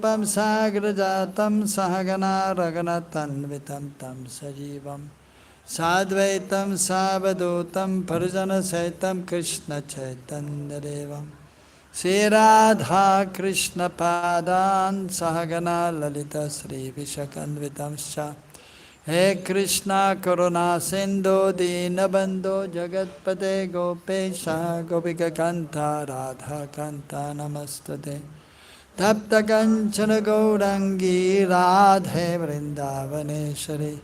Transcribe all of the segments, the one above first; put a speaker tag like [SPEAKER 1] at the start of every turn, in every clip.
[SPEAKER 1] Rupam Sagrajatam Sahagana Raganatanvitam Tam Sajivam Sadvaitam Savadutam Parjana Saitam Krishna Chaitanya Devam Sri Radha Krishna Padan Sahagana Lalita Sri Vishakanvitam Sha He Krishna Karuna Sindhu Dinabandhu Jagatpate Gopesha Gopika Kanta Radha Kanta Namastate Tapta Kanchana Gaurangi Radhe Vrindavaneshwari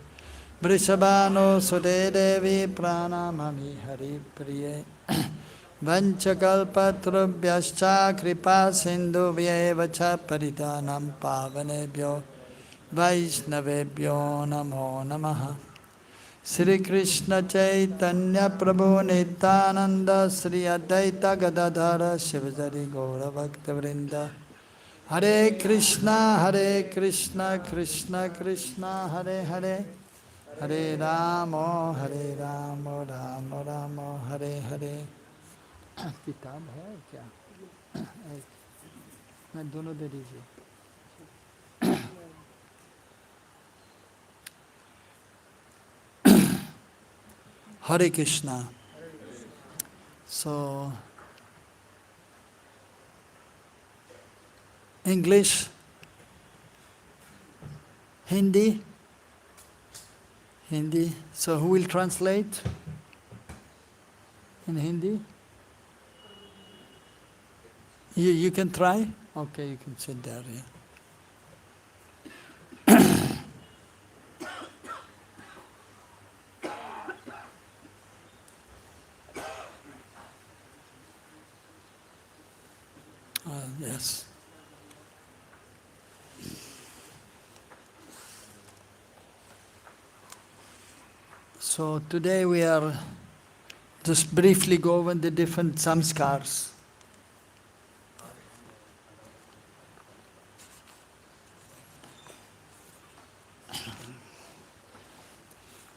[SPEAKER 1] Vrishabhano Sude Devi Pranamami Hari Priye Vanchakalpatrubhyascha Kripa Sindhu Vyevacha Paritanam Pavanebhyo Vaishnavebhyo Namo Namaha Sri Krishna Chaitanya Prabhu Nityananda Sri Advaita Gadadhara Shivadari Gaura Bhakta Vrinda Hare Krishna Krishna Krishna Hare Hare Hare Rama Rama Rama Hare Hare किताब है क्या मैं दोनों दे दीजिए Hare Krishna. So, English, Hindi. So, who will translate in Hindi? You can try? Okay, you can sit there, yeah. Yes. So today we are just briefly go over the different samskars.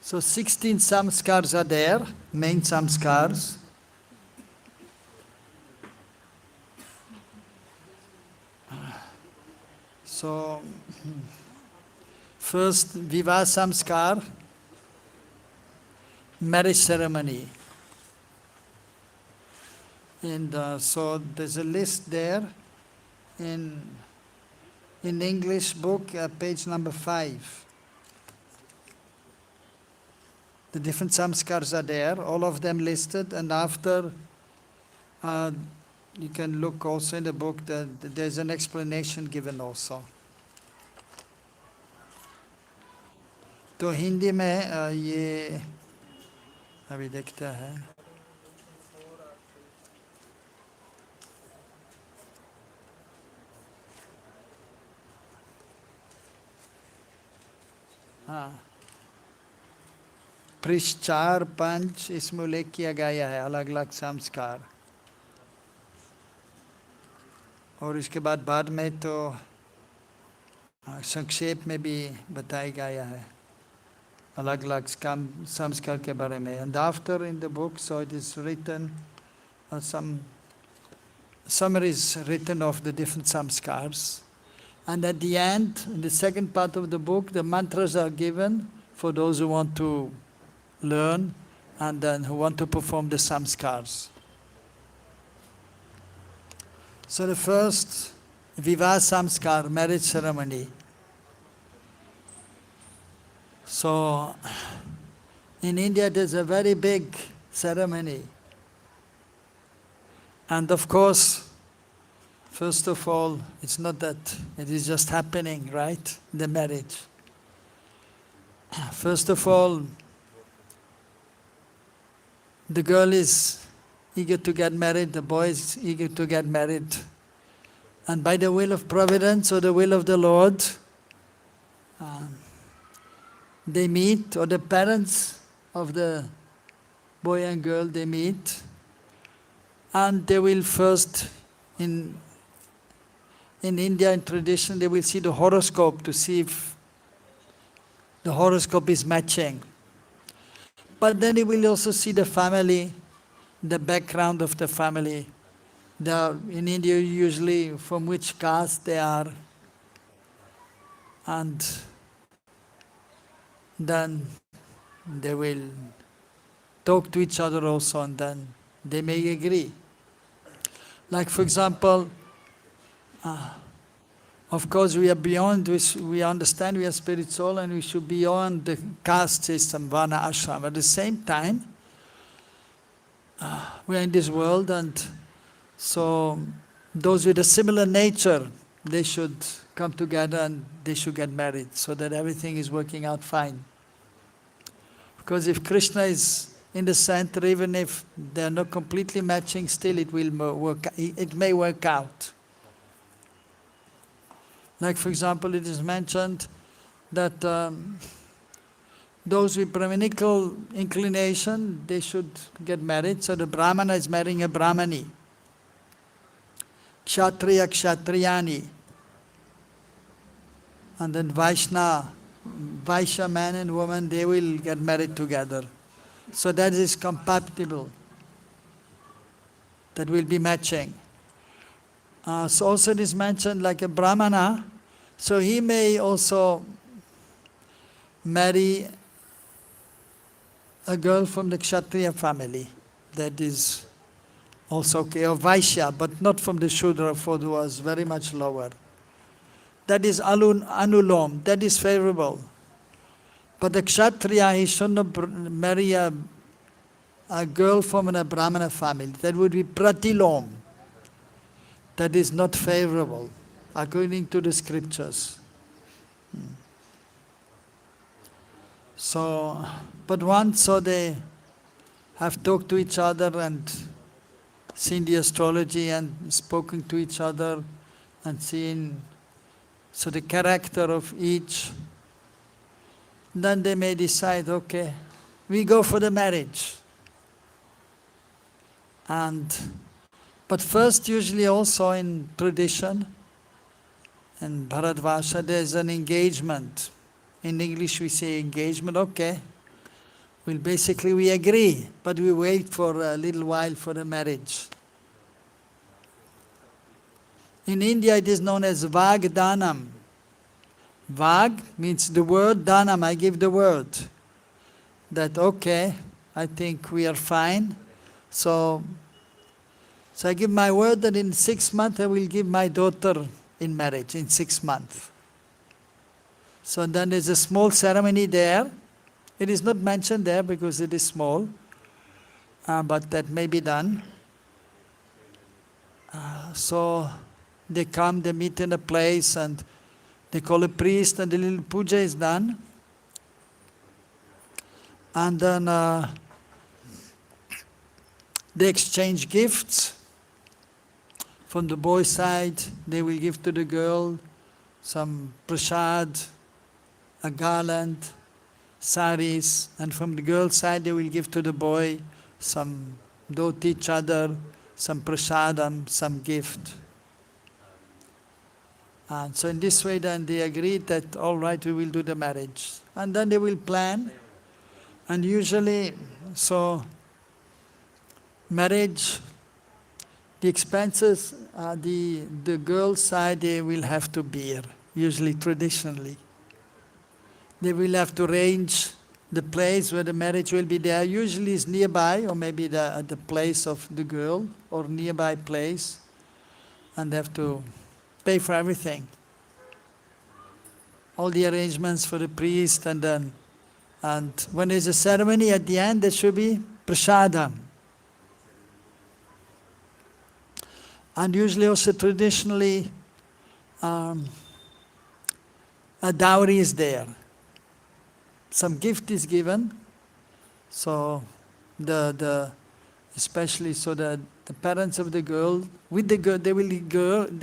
[SPEAKER 1] So 16 samskars are there, main samskars. So, first, Vivah Samskar, marriage ceremony. And so there's a list there in English book, page number 5. The different samskars are there, all of them listed, and after you can look also in the book that there's an explanation given also. तो हिंदी में ये अभी देखता है हाँ पृष्ठ 4-5 इसमें उल्लेख किया गया है अलग अलग संस्कार और इसके बाद में तो संक्षेप में भी बताया गया है अलग अलग संस्कार के बारे में. And after in the book, so it is written, some summaries written of the different samskars. And at the end, in the second part of the book, the mantras are given for those who want to learn and then who want to perform the samskars. So the first, Vivah Samskar, marriage ceremony. So, in India there's a very big ceremony. And of course, first of all, it's not that it is just happening, right? The marriage. First of all, the girl is eager to get married, the boy is eager to get married. And by the will of providence or the will of the Lord, they meet, or the parents of the boy and girl, they meet, and they will first, in Indian tradition, they will see the horoscope to see if the horoscope is matching. But then they will also see the family, the background of the family. In India, usually from which caste they are, and then they will talk to each other also, and then they may agree. Like for example, of course we are beyond, we understand we are spiritual and we should be beyond the caste system, varna, ashram. At the same time, we are in this world, and so those with a similar nature, they should come together and they should get married so that everything is working out fine. Because if Krishna is in the center, even if they are not completely matching, still it will work. It may work out. Like for example, it is mentioned that those with Brahminical inclination, they should get married. So the Brahmana is marrying a Brahmani. Kshatriya, Kshatriyani. And then Vaishya man and woman, they will get married together. So that is compatible. That will be matching. So also it is mentioned like a Brahmana, so he may also marry a girl from the Kshatriya family. That is also okay, or Vaishya, but not from the Shudra, for who was very much lower. That is anulom, that is favorable. But the Kshatriya, he should not marry a girl from a Brahmana family. That would be pratilom. That is not favorable, according to the scriptures. So, but once so they have talked to each other and seen the astrology and spoken to each other and seen so the character of each, then they may decide, okay, we go for the marriage. But first, usually also in tradition, in Bharatvarsha, there's an engagement. In English we say engagement, okay. Well, basically we agree, but we wait for a little while for the marriage. In India it is known as Vagdanam. Vag means the word, Danam, I give the word. That, okay, I think we are fine. So I give my word that in 6 months I will give my daughter in marriage, in 6 months. So then there's a small ceremony there. It is not mentioned there because it is small, but that may be done. So they come, they meet in a place and they call a priest and the little puja is done. And then they exchange gifts. From the boy's side, they will give to the girl some prasad, a garland, saris, and from the girl's side they will give to the boy some dhoti, chadar, some prasadam, some gift. And so in this way then they agreed that, all right, we will do the marriage. And then they will plan. And usually, so marriage, the expenses, the girl's side, they will have to bear, usually traditionally. They will have to arrange the place where the marriage will be there. Usually it's nearby, or maybe the place of the girl, or nearby place. And they have to pay for everything. All the arrangements for the priest, and when there's a ceremony at the end, there should be prasadam. And usually also traditionally, a dowry is there. Some gift is given, so especially so the parents of the girl, with the girl, they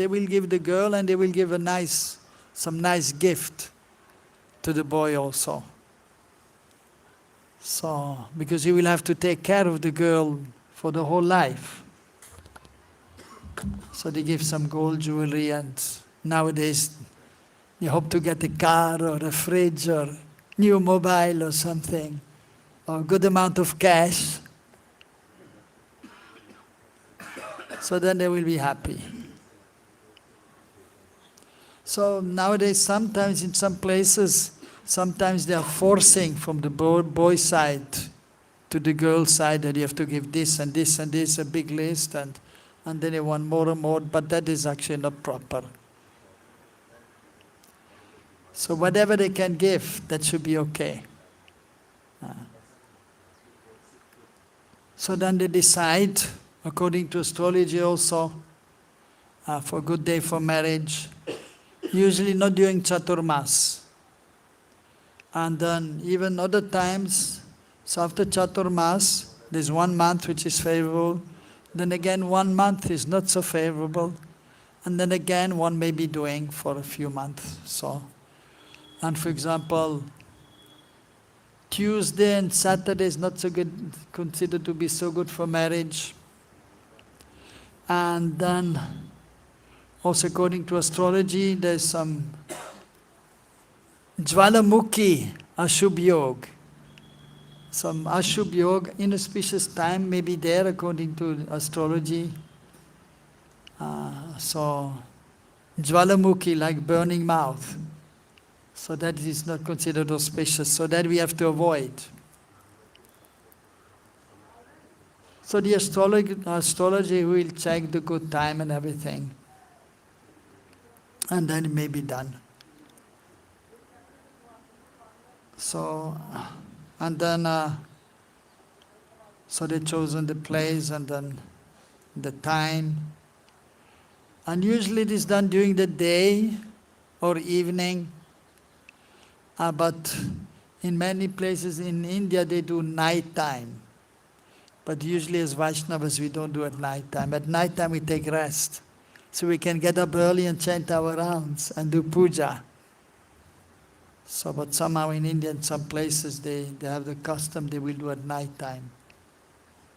[SPEAKER 1] will give the girl, and they will give some nice gift to the boy also. So, because he will have to take care of the girl for the whole life. So they give some gold jewelry, and nowadays you hope to get a car or a fridge or new mobile or something, or a good amount of cash. So then they will be happy. So nowadays, sometimes in some places, sometimes they are forcing from the boy side to the girl side that you have to give this and this and this, a big list, and then they want more and more, but that is actually not proper. So whatever they can give, that should be okay. So then they decide, according to astrology also, for a good day for marriage, usually not during Chaturmas. And then even other times, so after Chaturmas, there's 1 month which is favorable, then again 1 month is not so favorable, and then again one may be doing for a few months. So, and for example, Tuesday and Saturday is not so good, considered to be so good for marriage. And then, also according to astrology, there's some Jwalamukhi Ashubh Yog. Some Ashubh Yog, inauspicious time may be there according to astrology. So, Jwalamukhi, like burning mouth. So that is not considered auspicious, so that we have to avoid. So the astrology will check the good time and everything, and then it may be done. So, and then, so they've chosen the place and then the time. And usually it is done during the day or evening. But in many places in India they do night time. But usually as Vaishnavas we don't do at night time. At night time we take rest. So we can get up early and chant our rounds and do puja. So, but somehow in India, in some places they have the custom they will do at night time.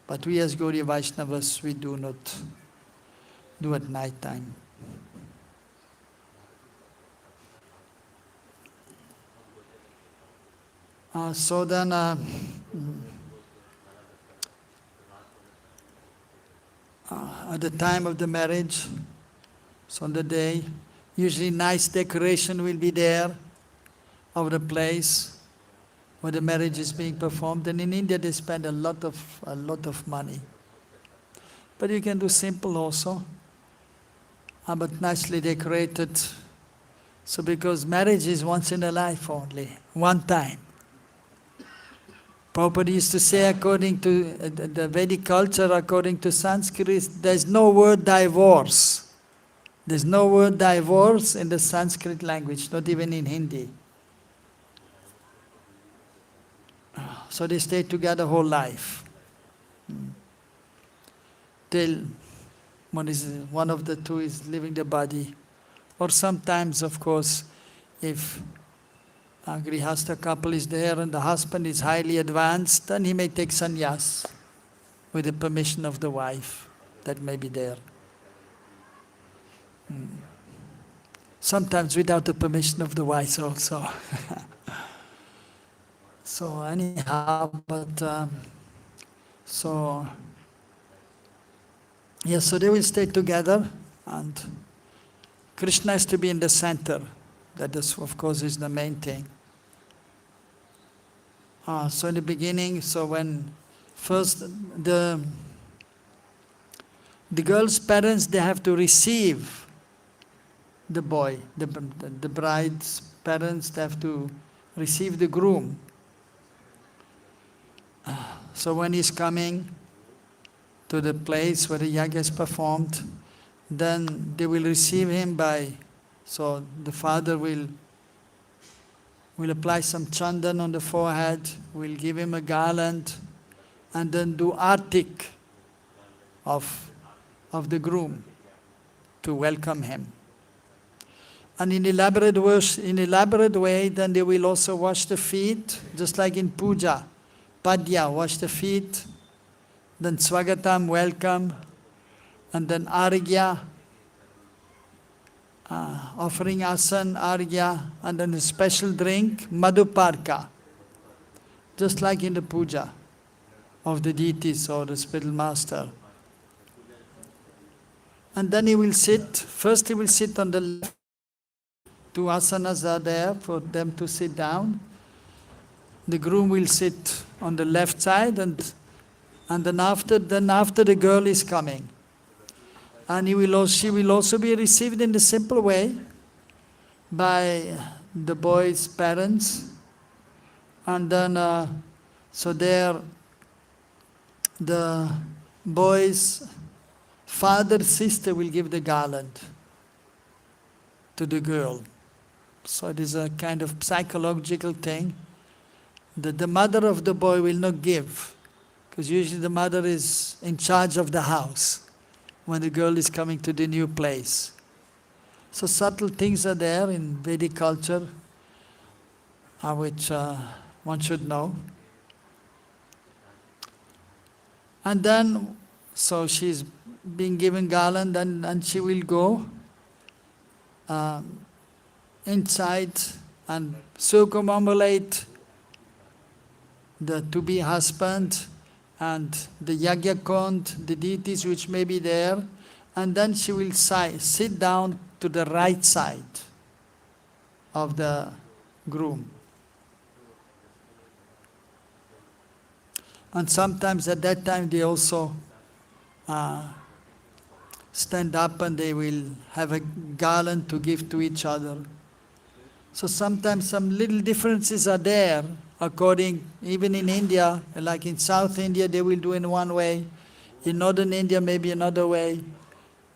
[SPEAKER 1] But we as Gaudiya Vaishnavas, we do not do at night time. So then, at the time of the marriage, so on the day, usually nice decoration will be there of the place where the marriage is being performed. And in India they spend a lot of money. But you can do simple also, but nicely decorated. So because marriage is once in a life only, one time. Prabhupada used to say, according to the Vedic culture, according to Sanskrit, there's no word divorce. There's no word divorce in the Sanskrit language, not even in Hindi. So they stay together whole life. Till one of the two is leaving the body. Or sometimes, of course, if a Grihastha couple is there and the husband is highly advanced, then he may take sannyas with the permission of the wife. That may be there. Sometimes without the permission of the wife also. So anyhow, but so they will stay together, and Krishna has to be in the center. That is, of course, is the main thing. So in the beginning, so when first the girl's parents, they have to receive the boy. The bride's parents, they have to receive the groom. So when he's coming to the place where the yajna is performed, then they will receive him so the father will apply some chandan on the forehead, will give him a garland, and then do artik of the groom to welcome him. And in elaborate way, then they will also wash the feet, just like in puja. Padya, wash the feet, then swagatam, welcome, and then argya, offering asan, argya, and then a special drink, madhuparka, just like in the puja of the deities or the spiritual master. And then he will sit, first he will sit on the left, two asanas are there for them to sit down. The groom will sit on the left side, and then after the girl is coming. And she will also be received in the simple way by the boy's parents. And then, so there, the boy's father, sister will give the garland to the girl. So it is a kind of psychological thing that the mother of the boy will not give, because usually the mother is in charge of the house when the girl is coming to the new place. So subtle things are there in Vedic culture, which one should know. And then, so she's being given garland, and she will go inside and circumambulate the to-be husband and the Yajna, the deities which may be there, and then she will sit down to the right side of the groom. And sometimes at that time they also stand up and they will have a garland to give to each other. So sometimes some little differences are there according, even in India, like in South India they will do in one way, in Northern India maybe another way,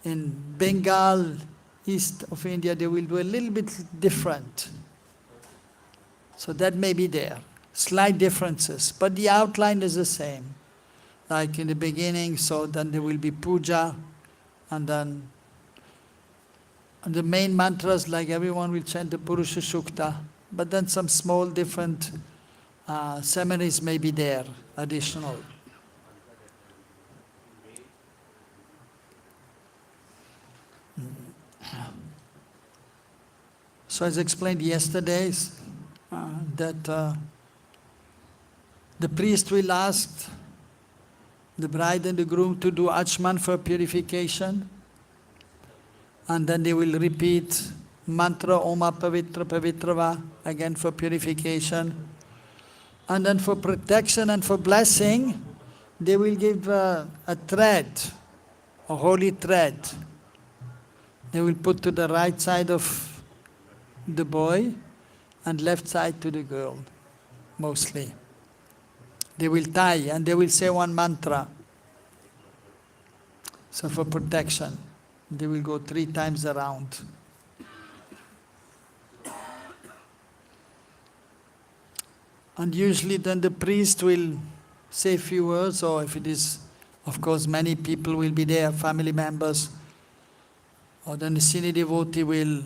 [SPEAKER 1] in Bengal, east of India they will do a little bit different. So that may be there, slight differences, but the outline is the same. Like in the beginning, so then there will be puja, and then and the main mantras, like everyone will chant the Purusha Sukta, but then some small different ceremonies may be there, additional. So as explained yesterday, that the priest will ask the bride and the groom to do Achman for purification, and then they will repeat mantra Oma Pavitra Pavitrava again for purification. And then for protection and for blessing, they will give a thread, a holy thread. They will put to the right side of the boy and left side to the girl, mostly. They will tie and they will say one mantra. So for protection, they will go 3 times around. And usually then the priest will say a few words, or if it is, of course, many people will be there, family members, or then the senior devotee will,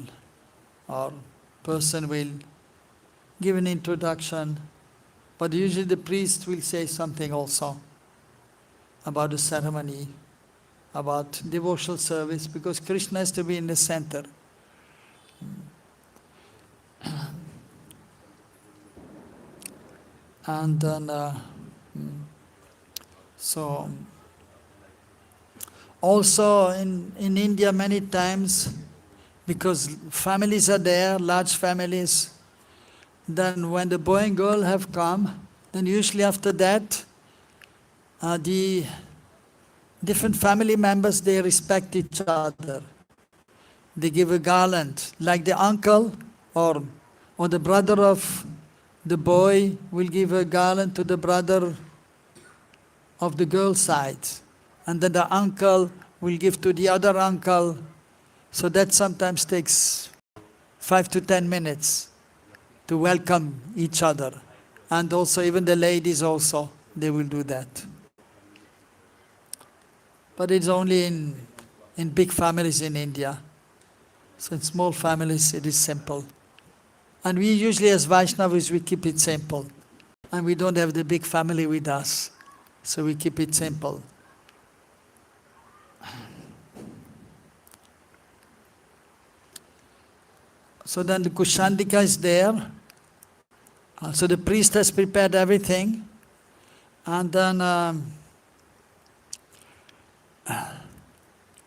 [SPEAKER 1] or person will give an introduction. But usually the priest will say something also about the ceremony, about devotional service, because Krishna has to be in the center. And then, so also in India many times, because families are there, large families, then when the boy and girl have come, then usually after that, the different family members, they respect each other. They give a garland, like the uncle or the brother of the boy will give a garland to the brother of the girl's side. And then the uncle will give to the other uncle. So that sometimes takes 5 to 10 minutes to welcome each other. And also even the ladies also, they will do that. But it's only in big families in India. So in small families it is simple. And we usually as Vaishnavas, we keep it simple. And we don't have the big family with us. So we keep it simple. So then the Kushandika is there. So the priest has prepared everything. And then,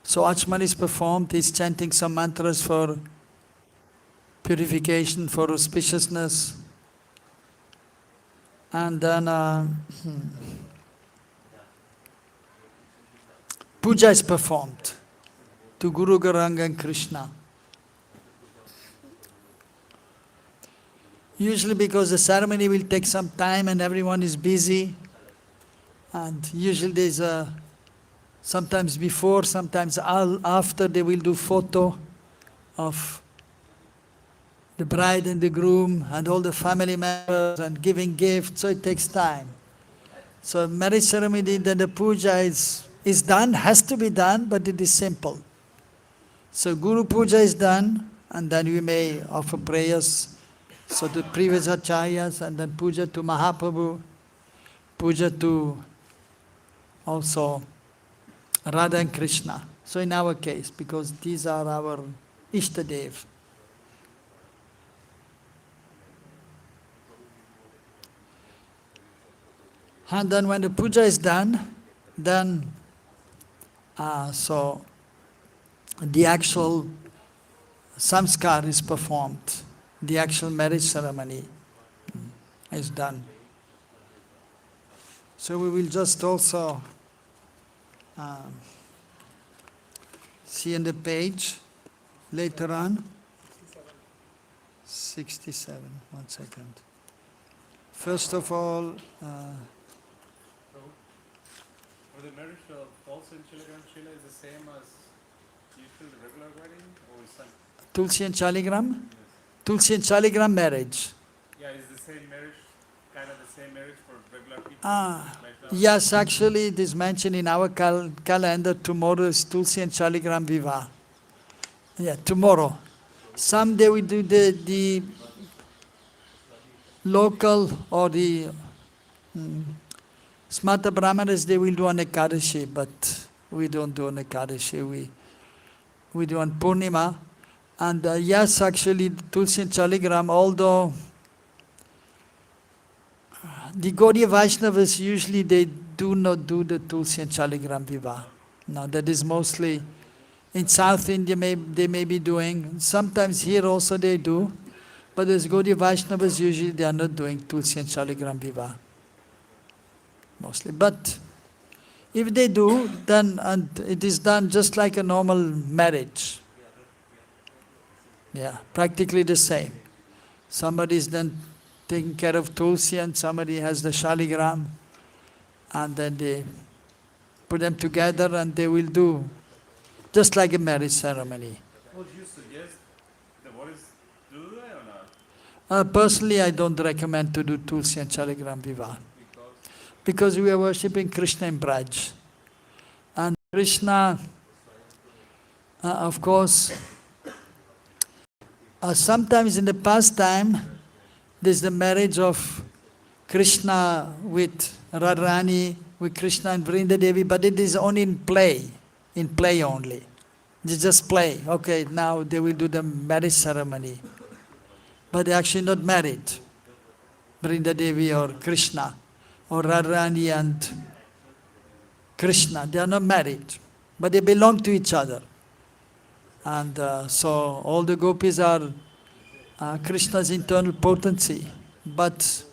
[SPEAKER 1] so Achman is performed. He's chanting some mantras for purification for auspiciousness. And then puja is performed to Guru Gauranga and Krishna. Usually because the ceremony will take some time and everyone is busy, and usually there's sometimes before, sometimes after, they will do photo of the bride and the groom and all the family members and giving gifts, so it takes time. So marriage ceremony, then the puja is done, has to be done, but it is simple. So Guru puja is done, and then we may offer prayers so to previous acharyas, and then puja to Mahaprabhu, puja to also Radha and Krishna. So in our case, because these are our Ishtadev. And then when the puja is done, then so the actual samskara is performed. The actual marriage ceremony is done. So we will just also see on the page later on. 67, 1 second. First of all,
[SPEAKER 2] the marriage of Tulsi and Chaligram Shila is the same as usual regular wedding, or is some?
[SPEAKER 1] Tulsi and Chaligram? Yes. Tulsi and Chaligram marriage.
[SPEAKER 2] Yeah, is the same marriage, kind of the same marriage for regular people?
[SPEAKER 1] Yes, actually it is mentioned in our calendar. Tomorrow is Tulsi and Chaligram Viva. Yeah, tomorrow. Someday we do the local or the Smata Brahmanas, they will do on Ekadashi, but we don't do on Ekadashi. We do on Purnima. And yes, actually, Tulsi and Chaligram, although the Gaudiya Vaishnavas usually they do not do the Tulsi and Chaligram Viva. No, that is mostly in South India they may be doing. Sometimes here also they do, but as Gaudiya Vaishnavas usually they are not doing Tulsi and Chaligram Viva. Mostly. But if they do, then and it is done just like a normal marriage. Yeah, practically the same. Somebody is then taking care of Tulsi and somebody has the Shaligram, and then they put them together and they will do just like a marriage ceremony.
[SPEAKER 2] Would you suggest the boys do that or not?
[SPEAKER 1] Personally, I don't recommend to do Tulsi and Shaligram Viva. Because we are worshipping Krishna in Braj. And Krishna, of course, sometimes in the past time, there's the marriage of Krishna with Radharani, with Krishna and Vrinda Devi, but it is only in play only. They just play. Okay, now they will do the marriage ceremony. But they're actually not married, Vrinda Devi or Krishna, or Radharani and Krishna. They are not married, but they belong to each other. And so all the gopis are Krishna's internal potency, but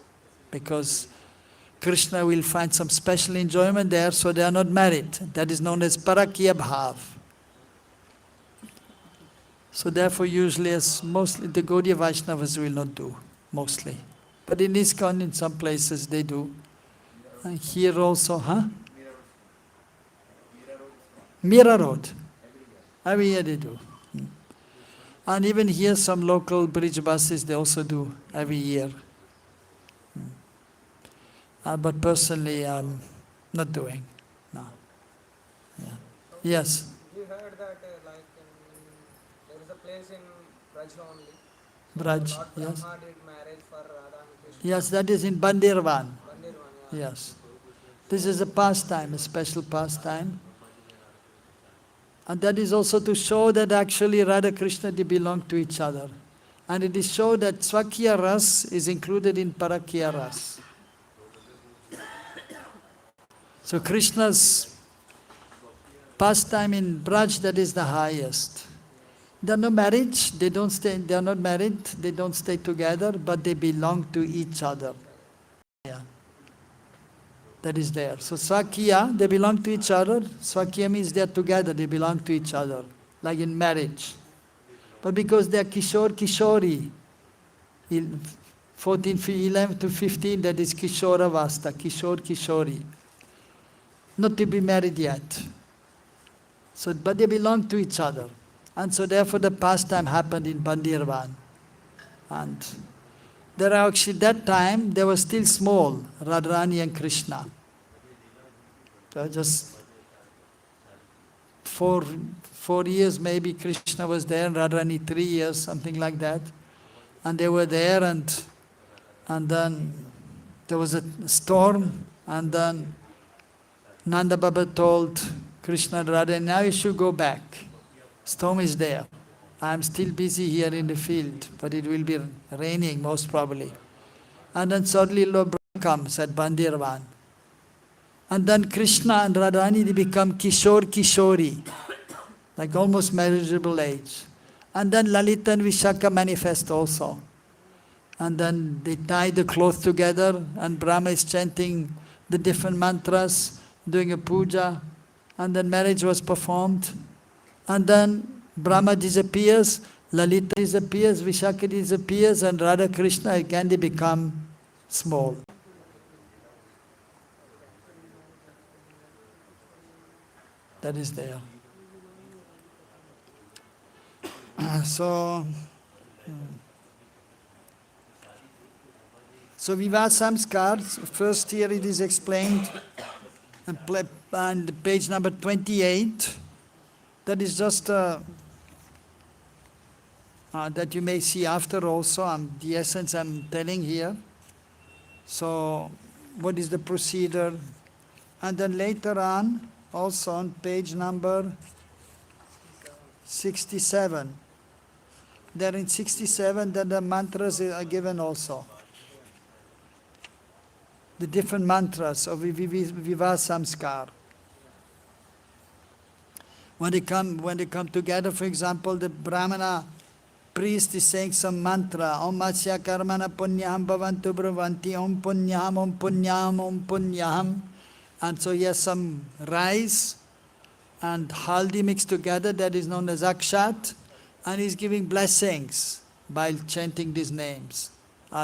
[SPEAKER 1] because Krishna will find some special enjoyment there, so they are not married. That is known as Parakya Bhav. So therefore usually as mostly the Gaudiya Vaishnavas will not do, mostly. But in ISKCON, in some places they do. And here also, Mira Road. Every year they do. And even here some local bridge buses, they also do every year. But personally, I'm not doing. No. Yeah. Yes.
[SPEAKER 3] We heard that there is a place in Braj only.
[SPEAKER 1] Braj,
[SPEAKER 3] Lord
[SPEAKER 1] yes.
[SPEAKER 3] Brahma did marriage for Radha and Krishna.
[SPEAKER 1] Yes, that is in Bandirvan.
[SPEAKER 3] Bandirvan, yeah.
[SPEAKER 1] Yes. This is a pastime, a special pastime. And that is also to show that actually Radha Krishna, they belong to each other. And it is shown that Swakya Ras is included in Parakya Ras. So Krishna's pastime in Braj, that is the highest. They're not married, they are not married, they don't stay together, but they belong to each other. Yeah. That is there. So Swakya, they belong to each other. Swakya means they are together, they belong to each other, like in marriage. But because they are Kishore, Kishori, 14, 11 to 15, that is Kishora Vasta, Kishore, Kishori. Not to be married yet. So, but they belong to each other. And so therefore the pastime happened in Bandirvan. And there are actually, that time, they were still small, Radharani and Krishna. They were just 4 years maybe Krishna was there, and Radharani 3 years, something like that. And they were there, and then there was a storm, and then Nanda Baba told Krishna and Radha, now you should go back. Storm is there. I am still busy here in the field, but it will be raining most probably. And then suddenly Lord Brahma comes at Bandirvan. And then Krishna and Radharani, they become Kishore, Kishori, like almost marriageable age. And then Lalita and Vishaka manifest also. And then they tie the cloth together, and Brahma is chanting the different mantras, doing a puja, and then marriage was performed. And then Brahma disappears, Lalita disappears, Vishaka disappears, and Radha Krishna again they become small. That is there. So Vivaha Samskar, first here it is explained on page number 28. That is just that you may see after also, the essence I'm telling here. So what is the procedure? And then later on, also on page number 67. There in 67, then the mantras are given also. The different mantras of Vivaha Samskar. When they come together, for example, the Brahmana priest is saying some mantra, Om Masya Karmana Punyam Bhavantu Bravanti, Om Punyam, Om Punyam, Om Punyam. And so he has some rice and haldi mixed together, that is known as akshat, and he's giving blessings by chanting these names,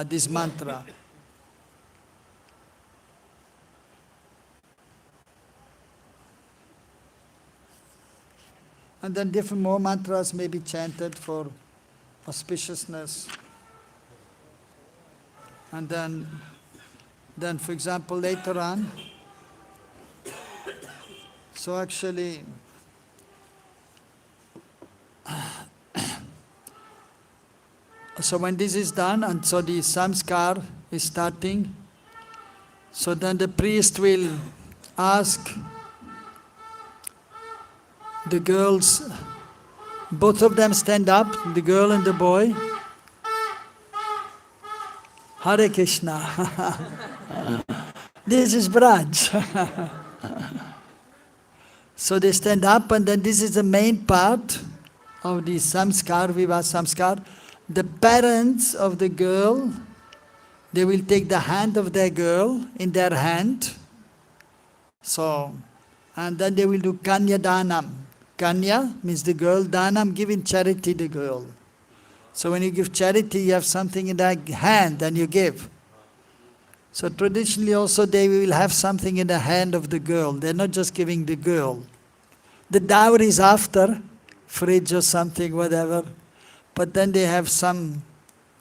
[SPEAKER 1] this mantra. And then different more mantras may be chanted for auspiciousness. And then for example, later on, so actually, so when this is done, and so the samskar is starting, so then the priest will ask the girls, both of them stand up, the girl and the boy. Hare Krishna. This is Braj. So they stand up, and then this is the main part of the samskar, Vivaha Samskar. The parents of the girl, they will take the hand of their girl in their hand. So, and then they will do Kanya Danam. Kanya means the girl, Danam, giving charity to the girl. So when you give charity, you have something in the hand and you give. So traditionally also they will have something in the hand of the girl. They're not just giving the girl. The dowry is after, fridge or something, whatever. But then they have some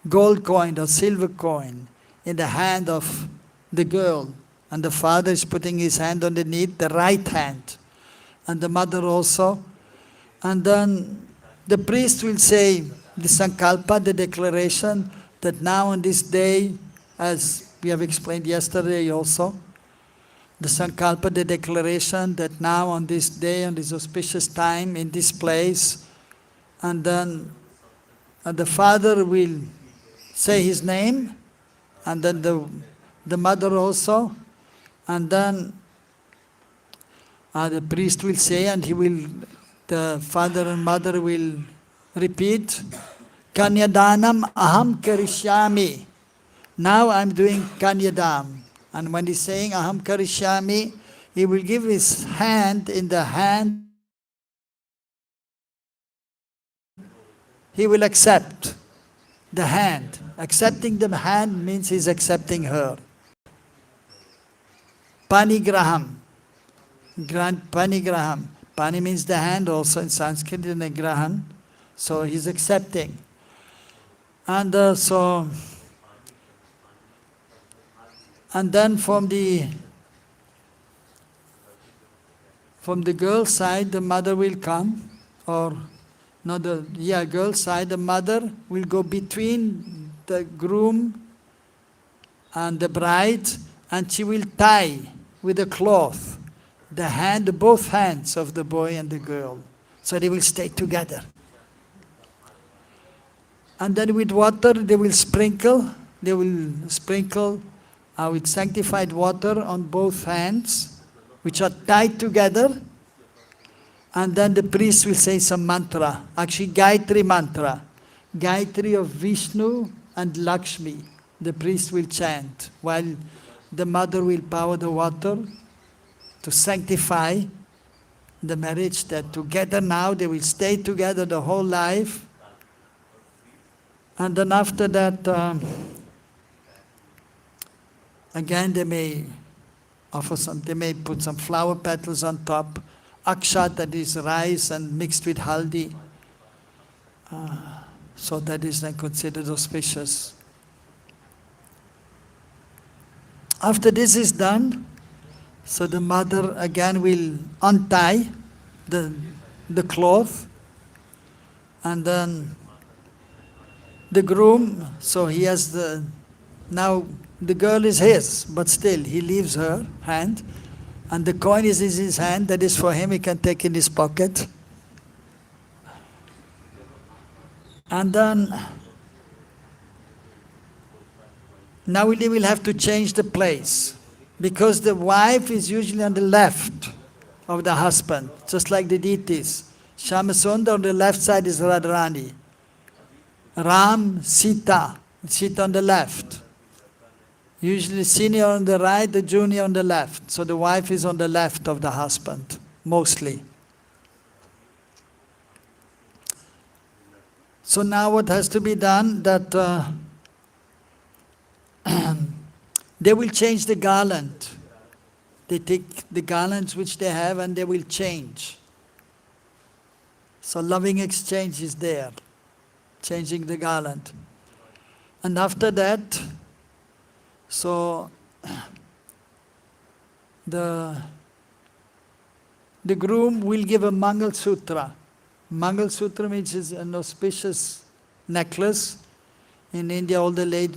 [SPEAKER 1] gold coin or silver coin in the hand of the girl. And the father is putting his hand underneath the right hand. And the mother also. And then the priest will say the sankalpa, the declaration, that now on this day, as we have explained yesterday also, the sankalpa, the declaration that now on this day, on this auspicious time, in this place, and then the father will say his name, and then the mother also, and then the priest will say, and the father and mother will Repeat. Kanyadanam aham karishyami. Now I'm doing kanyadam. And when he's saying aham karishyami, he will give his hand in the hand. He will accept the hand. Accepting the hand means he's accepting her. Panigraham. Panigraham. Pani means the hand also in Sanskrit, and grahan. So he's accepting. And and then from the girl's side, the mother will come, or no, girl's side, the mother will go between the groom and the bride, and she will tie with a cloth both hands of the boy and the girl, so they will stay together. And then with water they will sprinkle with sanctified water on both hands, which are tied together. And then the priest will say some mantra, actually Gayatri mantra, Gayatri of Vishnu and Lakshmi. The priest will chant while the mother will pour the water to sanctify the marriage, that together now they will stay together the whole life. And then after that, again they may they may put some flower petals on top, akshat, that is rice and mixed with haldi. So that is then considered auspicious. After this is done, so the mother again will untie the cloth, and then the groom, so he has now the girl is his, but still he leaves her hand, and the coin is in his hand, that is for him, he can take in his pocket. And then now they will have to change the place, because the wife is usually on the left of the husband, just like the deities. Shamasundar on the left side is Radharani. Ram, Sita on the left. Usually senior on the right, the junior on the left. So the wife is on the left of the husband, mostly. So now what has to be done, that they will change the garland. They take the garlands which they have and they will change. So loving exchange is there, changing the garland. And after that, so the groom will give a Mangal Sutra. Mangal Sutra means is an auspicious necklace. In India,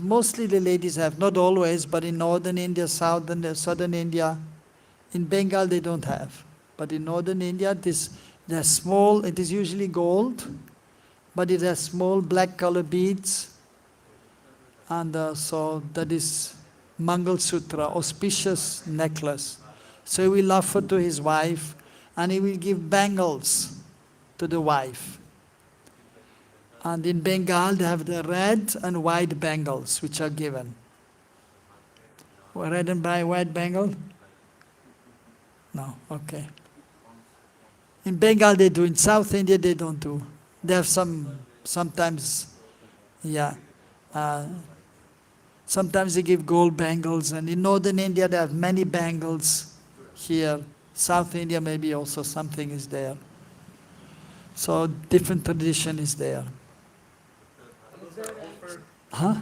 [SPEAKER 1] mostly the ladies have, not always, but in northern India, southern India, in Bengal they don't have. But in northern India, they're small, it is usually gold, but it has small black color beads. And so that is Mangal Sutra, auspicious necklace. So he will offer to his wife, and he will give bangles to the wife. And in Bengal they have the red and white bangles which are given. Red and white bangle? No, okay. In Bengal they do, in South India they don't do. They have sometimes, sometimes they give gold bangles, and in northern India they have many bangles here. South India maybe also something is there. So different tradition is there. Huh?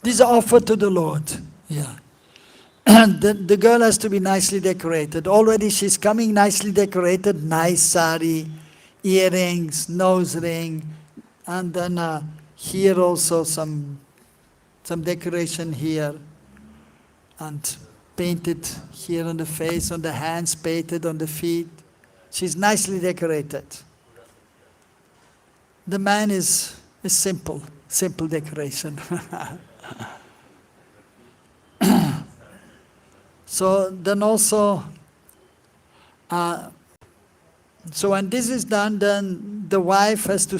[SPEAKER 1] These are offered to the Lord. Yeah. The girl has to be nicely decorated. Already she's coming nicely decorated, nice sari, earrings, nose ring, and then here also some decoration here, and painted here on the face, on the hands, painted on the feet. She's nicely decorated. The man is simple decoration. So then also So when this is done, then the wife has to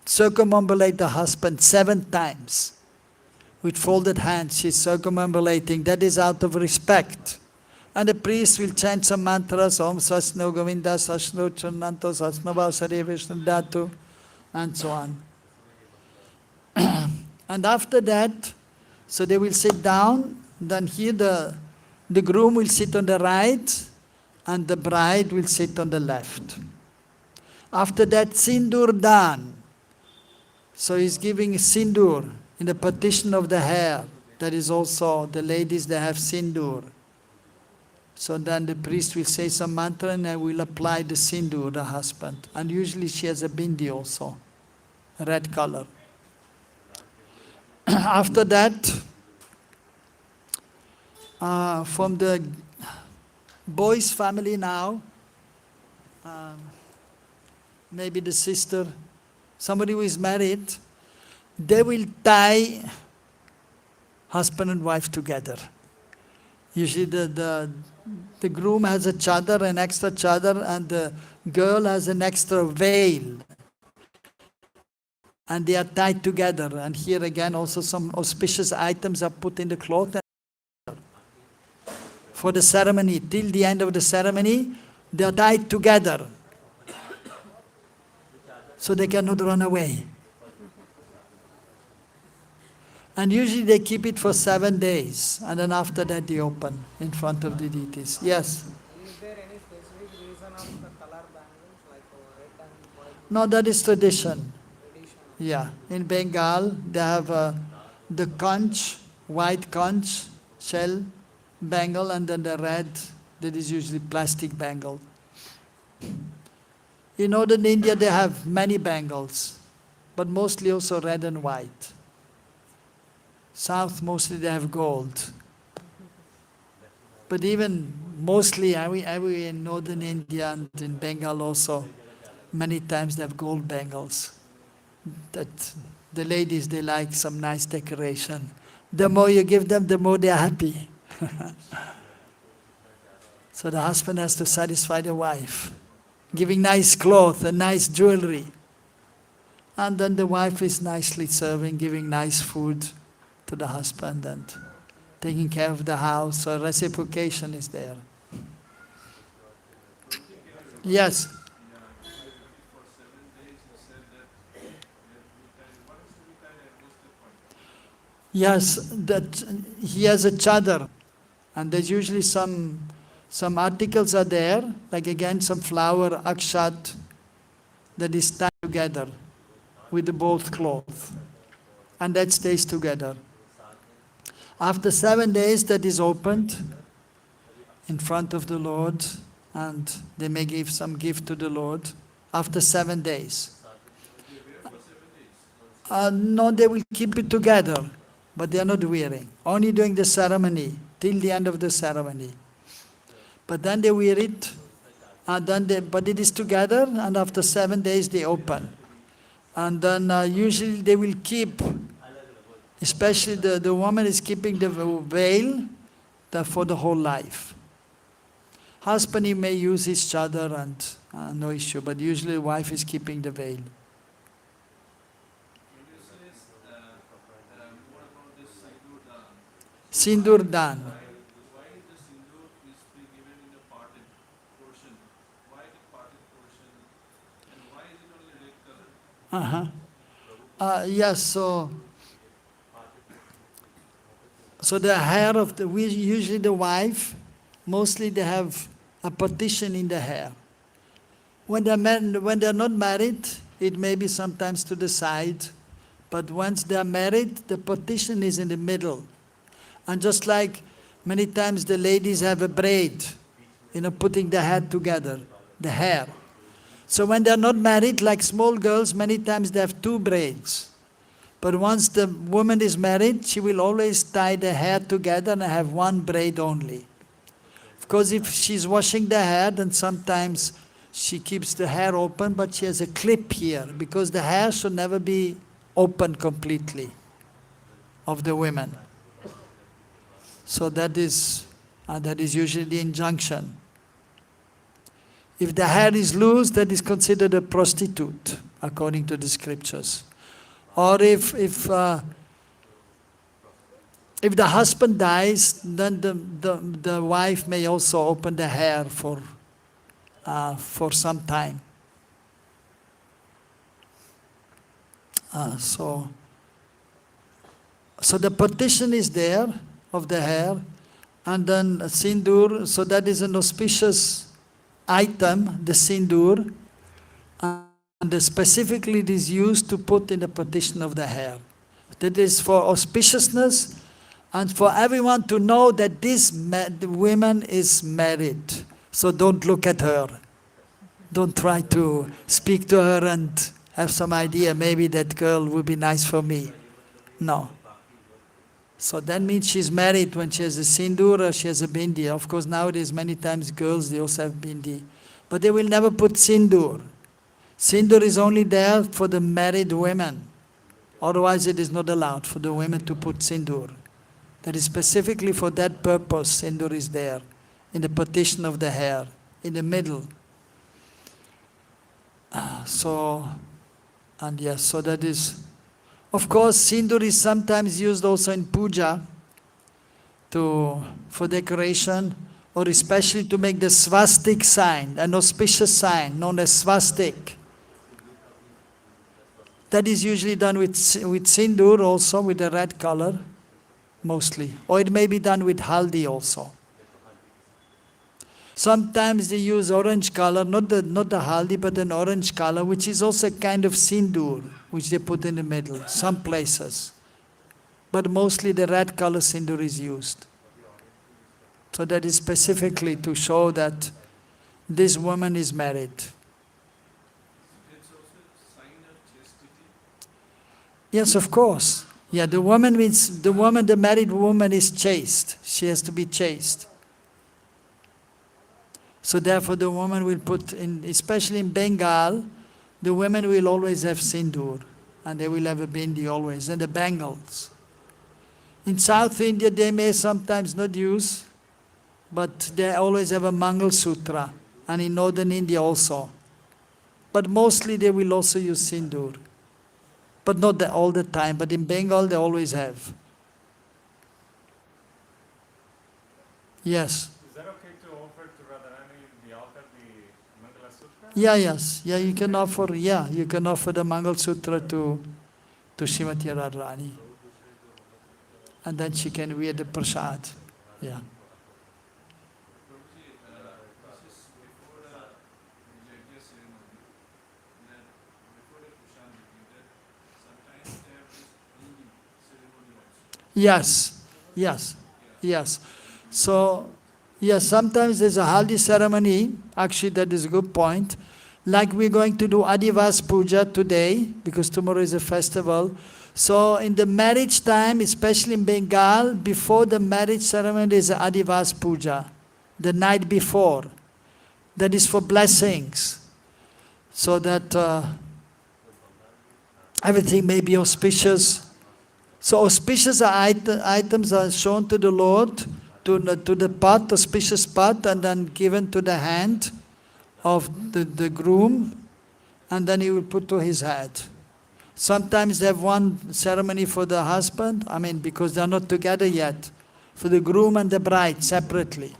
[SPEAKER 1] circumambulate the husband 7 times. With folded hands, she's circumambulating. That is out of respect. And the priest will chant some mantras, Om Sasno Govinda Sasno Chunanto Sasno Vasare Vishnu Datu, and so on. And after that, so they will sit down, then here the groom will sit on the right, and the bride will sit on the left. After that, Sindur Dan. So he's giving sindur in the partition of the hair. That is also, the ladies, they have sindur. So then the priest will say some mantra and I will apply the sindur, the husband. And usually she has a bindi also, red color. After that, from the boy's family now, maybe the sister, somebody who is married, they will tie husband and wife together. Usually the groom has a chadar, an extra chadar, and the girl has an extra veil. And they are tied together. And here again also some auspicious items are put in the cloth. For the ceremony, till the end of the ceremony, they are tied together. So they cannot run away. And usually they keep it for 7 days, and then after that they open in front of the deities. Yes?
[SPEAKER 3] Is there any specific reason of the color bangles, like red and white
[SPEAKER 1] No, that is tradition.
[SPEAKER 3] tradition?
[SPEAKER 1] Yeah. In Bengal, they have the conch, white conch, shell bangle, and then the red, that is usually plastic bangle. In northern India, they have many bangles, but mostly also red and white. South, mostly they have gold. But even mostly, every in northern India and in Bengal also, many times they have gold bangles. That the ladies, they like some nice decoration. The more you give them, the more they are happy. So the husband has to satisfy the wife, giving nice clothes and nice jewelry. And then the wife is nicely serving, giving nice food to the husband and taking care of the house. So reciprocation is there. Yes. Yes, that he has a chadar, and there's usually some articles are there, like again some flower, akshat, that is tied together with the both cloth, and that stays together. After 7 days, that is opened in front of the Lord, and they may give some gift to the Lord after 7 days. No, they will keep it together, but they are not wearing. Only during the ceremony, till the end of the ceremony. But then they wear it, and then but it is together, and after 7 days they open. And then usually they will keep, especially the woman is keeping the veil for the whole life. Husband, he may use his chadar and no issue, but usually the wife is keeping the veil. Sindur Dan.
[SPEAKER 2] Why the sindoor is given in the parted portion? Why the parted portion? And why is it only red color?
[SPEAKER 1] Yes, so the hair of usually the wife, mostly they have a partition in the hair. When they're not married, it may be sometimes to the side, but once they're married, the partition is in the middle. And just like many times the ladies have a braid, putting the hair together, the hair. So when they're not married, like small girls, many times they have 2 braids. But once the woman is married, she will always tie the hair together and have 1 braid only. Of course, if she's washing the hair, then sometimes she keeps the hair open, but she has a clip here, because the hair should never be open completely of the women. So that is usually the injunction. If the hair is loose, that is considered a prostitute, according to the scriptures. Or if the husband dies, then the wife may also open the hair for some time. So the partition is there of the hair, and then sindur, so that is an auspicious item, the sindur, and specifically it is used to put in the partition of the hair. That is for auspiciousness and for everyone to know that this woman is married. So don't look at her. Don't try to speak to her and have some idea, maybe that girl would be nice for me. No. So that means she's married when she has a sindur or she has a bindi. Of course, nowadays many times girls, they also have bindi. But they will never put sindur. Sindur is only there for the married women. Otherwise it is not allowed for the women to put sindur. That is specifically for that purpose, sindur is there, in the partition of the hair, in the middle. So that is, of course, sindur is sometimes used also in puja for decoration, or especially to make the swastik sign, an auspicious sign known as swastik. That is usually done with sindur also, with the red color, mostly. Or it may be done with haldi also. Sometimes they use orange color, not the haldi, but an orange color, which is also a kind of sindur, which they put in the middle, some places. But mostly the red color sindur is used. So that is specifically to show that this woman is married.
[SPEAKER 2] It's also a sign of chastity.
[SPEAKER 1] Yes, of course. Yeah, the married woman is chaste. She has to be chaste. So therefore the woman will put in, especially in Bengal, the women will always have sindur, and they will have a bindi always, and the bangles. In South India they may sometimes not use, but they always have a Mangal Sutra, and in Northern India also. But mostly they will also use sindur. But not all the time, but in Bengal they always have. Yes?
[SPEAKER 4] Is that okay to offer to Radharani in the altar the Mangala Sutra?
[SPEAKER 1] Yeah, yes. Yeah, you can offer the Mangal Sutra to Srimati Radharani. And then she can wear the prasad. Yeah.
[SPEAKER 2] Prabhuji, this is before the Yajna ceremony, that before the Kushan meeting, that sometimes they have this cleaning ceremony also.
[SPEAKER 1] Yes. So, yes, sometimes there's a haldi ceremony. Actually, that is a good point. Like we're going to do Adivas Puja today, because tomorrow is a festival. So in the marriage time, especially in Bengal, before the marriage ceremony is Adivas Puja, the night before. That is for blessings, so that everything may be auspicious. So auspicious items are shown to the Lord, to the pot, auspicious pot, and then given to the hand of the groom, and then he will put to his head. Sometimes they have one ceremony for the husband, because they are not together yet, for the groom and the bride separately.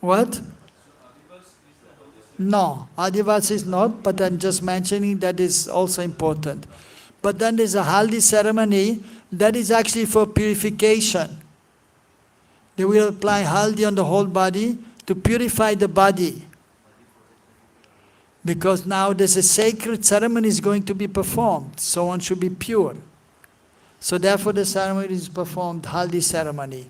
[SPEAKER 1] What? No, Adivas is not, but I'm just mentioning that is also important. But then there's a haldi ceremony, that is actually for purification. They will apply haldi on the whole body to purify the body. Because now there's a sacred ceremony is going to be performed, so one should be pure. So therefore the ceremony is performed, haldi ceremony.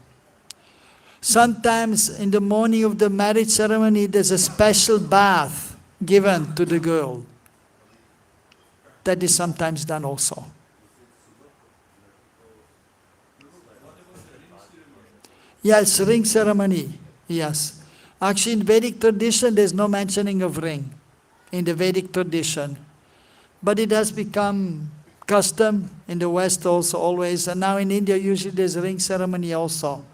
[SPEAKER 1] Sometimes in the morning of the marriage ceremony, there's a special bath given to the girl. That is sometimes done also. Yes, ring ceremony, yes. Actually in Vedic tradition, there's no mentioning of ring in the Vedic tradition. But it has become custom in the West also always, and now in India usually there's a ring ceremony also.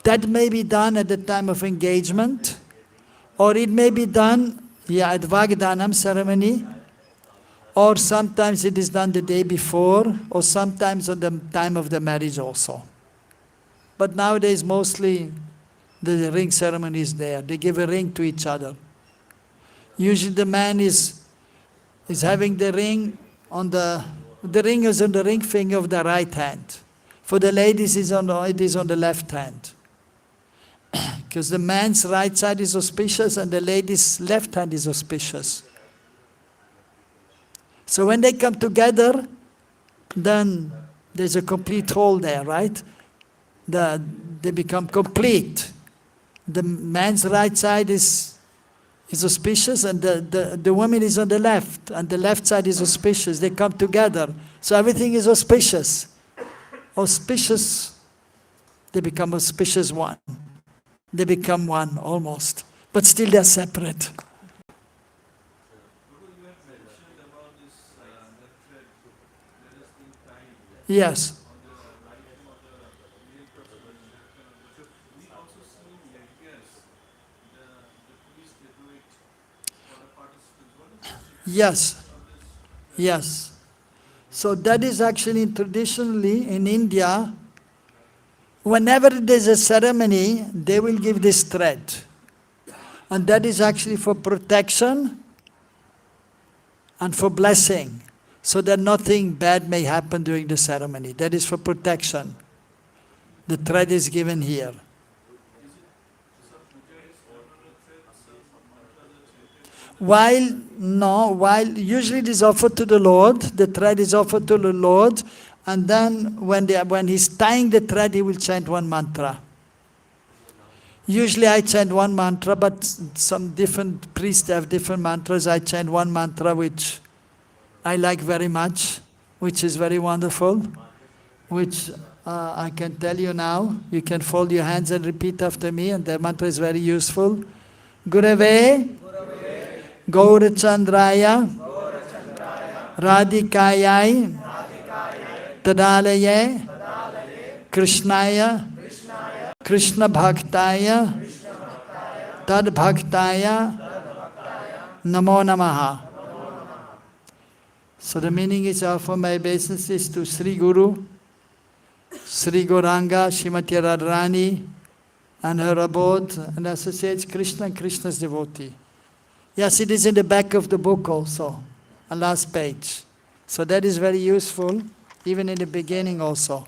[SPEAKER 1] That may be done at the time of engagement, or it may be done, at Vagdanam ceremony, or sometimes it is done the day before, or sometimes at the time of the marriage also. But nowadays mostly the ring ceremony is there. They give a ring to each other. Usually the man is having the ring on the ring is on the ring finger of the right hand. For the ladies it is on the left hand. Because the man's right side is auspicious and the lady's left hand is auspicious. So when they come together, then there's a complete whole there, right? They become complete. The man's right side is auspicious and the woman is on the left and the left side is auspicious. They come together. So everything is auspicious. Auspicious, they become auspicious one. They become one almost. But still they are separate.
[SPEAKER 2] Guru, you have mentioned about this, the thread that has been tied
[SPEAKER 1] Yes.
[SPEAKER 2] on the right of the male person. We also see in yajnas, the priest, they do it for the participants. What is the
[SPEAKER 1] Yes.
[SPEAKER 2] significance of this?
[SPEAKER 1] Yes. So that is actually traditionally in India, whenever there's a ceremony, they will give this thread. And that is actually for protection and for blessing, so that nothing bad may happen during the ceremony. That is for protection. The thread is given here. While usually it is offered to the Lord, the thread is offered to the Lord, and then when he's tying the thread, he will chant one mantra. Usually I chant one mantra, but some different priests have different mantras. I chant one mantra which I like very much, which is very wonderful, which I can tell you now. You can fold your hands and repeat after me, and the mantra is very useful. Gurave Gaurachandraya Radhikayai Tadalaye Krishnaya Krishna Bhaktaya Tad Bhaktaya Namo Namaha. So the meaning is, I offer my obeisances to Sri Guru, Sri Gauranga, Srimati Radharani, and her abode and associates Krishna and Krishna's devotee. Yes, it is in the back of the book also, on last page. So that is very useful, even in the beginning also.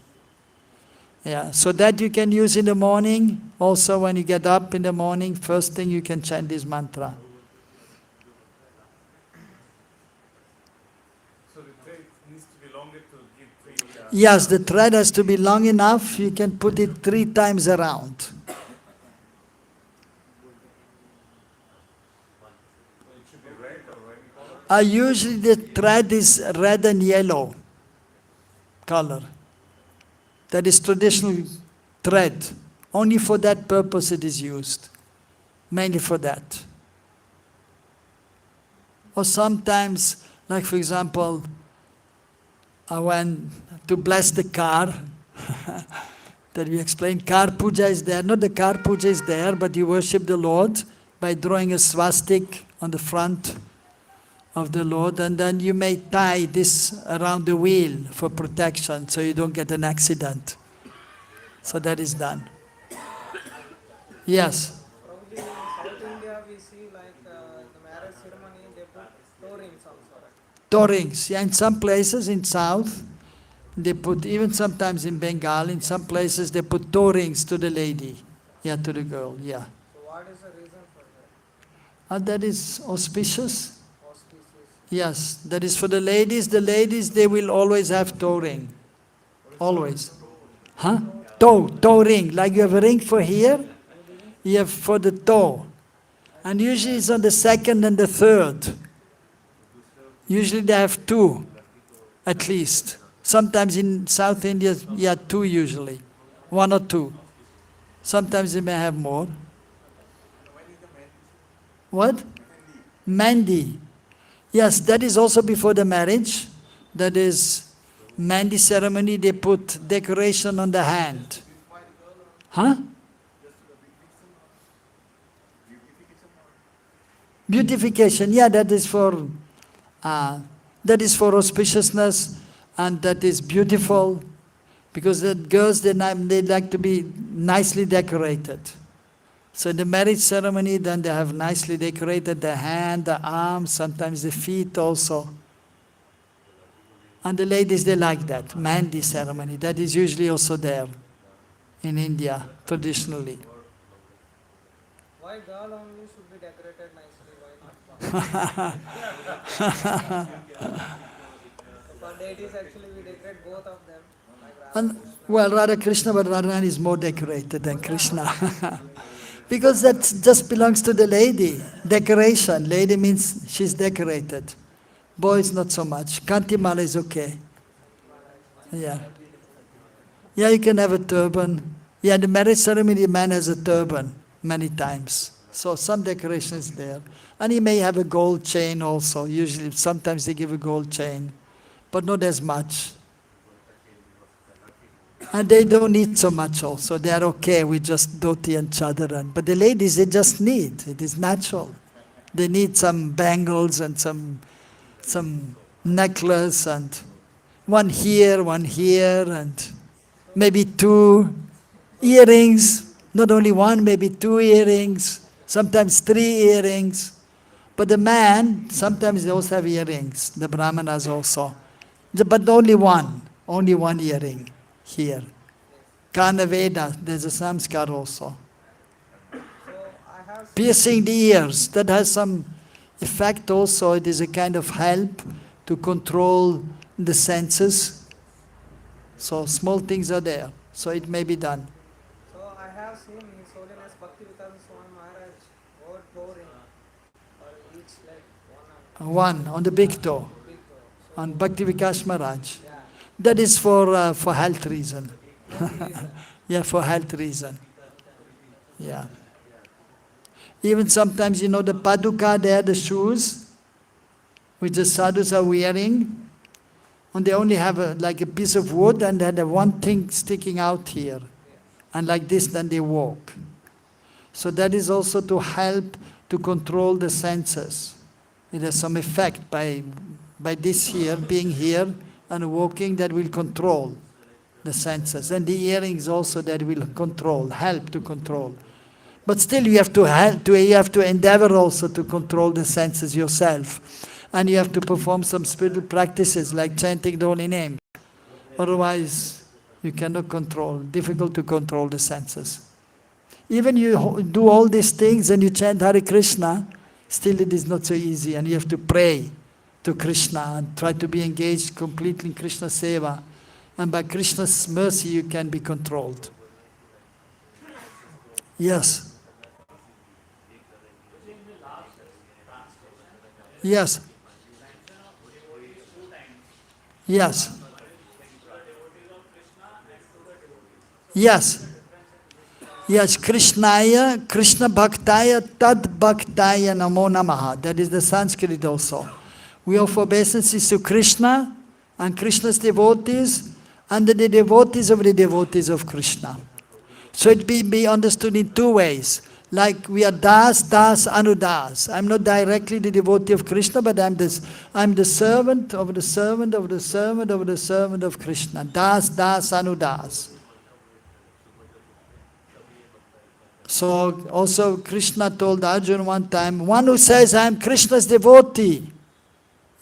[SPEAKER 1] Yeah, so that you can use in the morning, also when you get up in the morning, first thing you can chant this mantra.
[SPEAKER 4] So the thread needs to be longer to give three.
[SPEAKER 1] Yes, the thread has to be long enough, you can put it 3 times around.
[SPEAKER 4] It should be red or red color.
[SPEAKER 1] Usually the thread is red and yellow color. That is traditional thread. Only for that purpose it is used. Mainly for that. Or sometimes, like for example, I went to bless the car. That we explained, car puja is there. Not the car puja is there, but you worship the Lord by drawing a swastika on the front of the Lord, and then you may tie this around the wheel for protection so you don't get an accident. So that is done. Yes?
[SPEAKER 3] Probably in South India we see like the marriage ceremony they put toe rings also, right?
[SPEAKER 1] Toe rings. Yeah, in some places in South, they put, even sometimes in Bengal, in some places they put toe rings to the lady. Yeah, to the girl, yeah.
[SPEAKER 3] So what is the reason for that?
[SPEAKER 1] And that is auspicious.
[SPEAKER 3] Auspicious.
[SPEAKER 1] Yes, that is for the ladies. The ladies, they will always have toe ring. Always. Huh? Toe ring. Like you have a ring for here, you have for the toe. And usually it's on the second and the third. Usually they have 2, at least. Sometimes in South India, 2 usually. 1 or 2. Sometimes they may have more. What? Mehndi. Yes, that is also before the marriage. That is Mehndi ceremony, they put decoration on the hand. Huh? Beautification, yeah, that is for auspiciousness, and that is beautiful, because the girls, they like to be nicely decorated. So in the marriage ceremony, then they have nicely decorated the hand, the arms, sometimes the feet also. And the ladies, they like that, Mehndi ceremony. That is usually also there in India, traditionally.
[SPEAKER 3] Why girl only should be decorated nicely? Why not? For ladies, actually, we decorate both of them. Like Radha
[SPEAKER 1] And,
[SPEAKER 3] Krishna.
[SPEAKER 1] well, Radha Krishna, but Radharani is more decorated than Krishna. Because that just belongs to the lady. Decoration. Lady means she's decorated. Boys, not so much. Kantimala is okay. Yeah. Yeah, you can have a turban. Yeah, in the marriage ceremony, the man has a turban many times. So some decoration is there. And he may have a gold chain also. Usually, sometimes they give a gold chain, but not as much. And they don't need so much also. They are okay with just dhoti and chadar. But the ladies, they just need. It is natural. They need some bangles and some necklace, and one here, and maybe two earrings. Not only one, maybe two earrings. Sometimes three earrings. But the man, sometimes they also have earrings. The brahmanas also. But only one earring here. Kanaveda, there's a samskara also.
[SPEAKER 3] So I have seen,
[SPEAKER 1] Piercing the ears, that has some effect also. It is a kind of help to control the senses. So small things are there. So it may be done.
[SPEAKER 3] so I have seen His Holiness Bhakti Vikas Swami Maharaj wore flooring for each leg,
[SPEAKER 1] One on the big toe,
[SPEAKER 3] big toe. So
[SPEAKER 1] on Bhakti Vikas Maharaj.
[SPEAKER 3] yeah,
[SPEAKER 1] That is for health reason. Yeah, for health reason. Yeah. Even sometimes, the paduka, they are the shoes which the sadhus are wearing, and they only have like a piece of wood, and they have one thing sticking out here. And like this, then they walk. So that is also to help to control the senses. It has some effect by this here, being here and walking, that will control the senses. And the earrings also, that will help to control. But still you have to endeavor also to control the senses yourself. And you have to perform some spiritual practices like chanting the holy name. Otherwise, you cannot difficult to control the senses. Even you do all these things and you chant Hare Krishna, still it is not so easy, and you have to pray to Krishna and try to be engaged completely in Krishna Seva. And by Krishna's mercy you can be controlled. Yes. Yes. Yes. Yes. Yes, Krishnaya, Krishna Bhaktaya, Tad Bhaktaya Namo Namaha. That is the Sanskrit also. We offer obeisances to Krishna and Krishna's devotees and the devotees of Krishna. So it be understood in two ways. Like we are Das, Anudas. I'm not directly the devotee of Krishna, but I'm the servant of the servant of the servant of the servant of Krishna. Das, Anudas. So also Krishna told Arjuna one time, one who says I am Krishna's devotee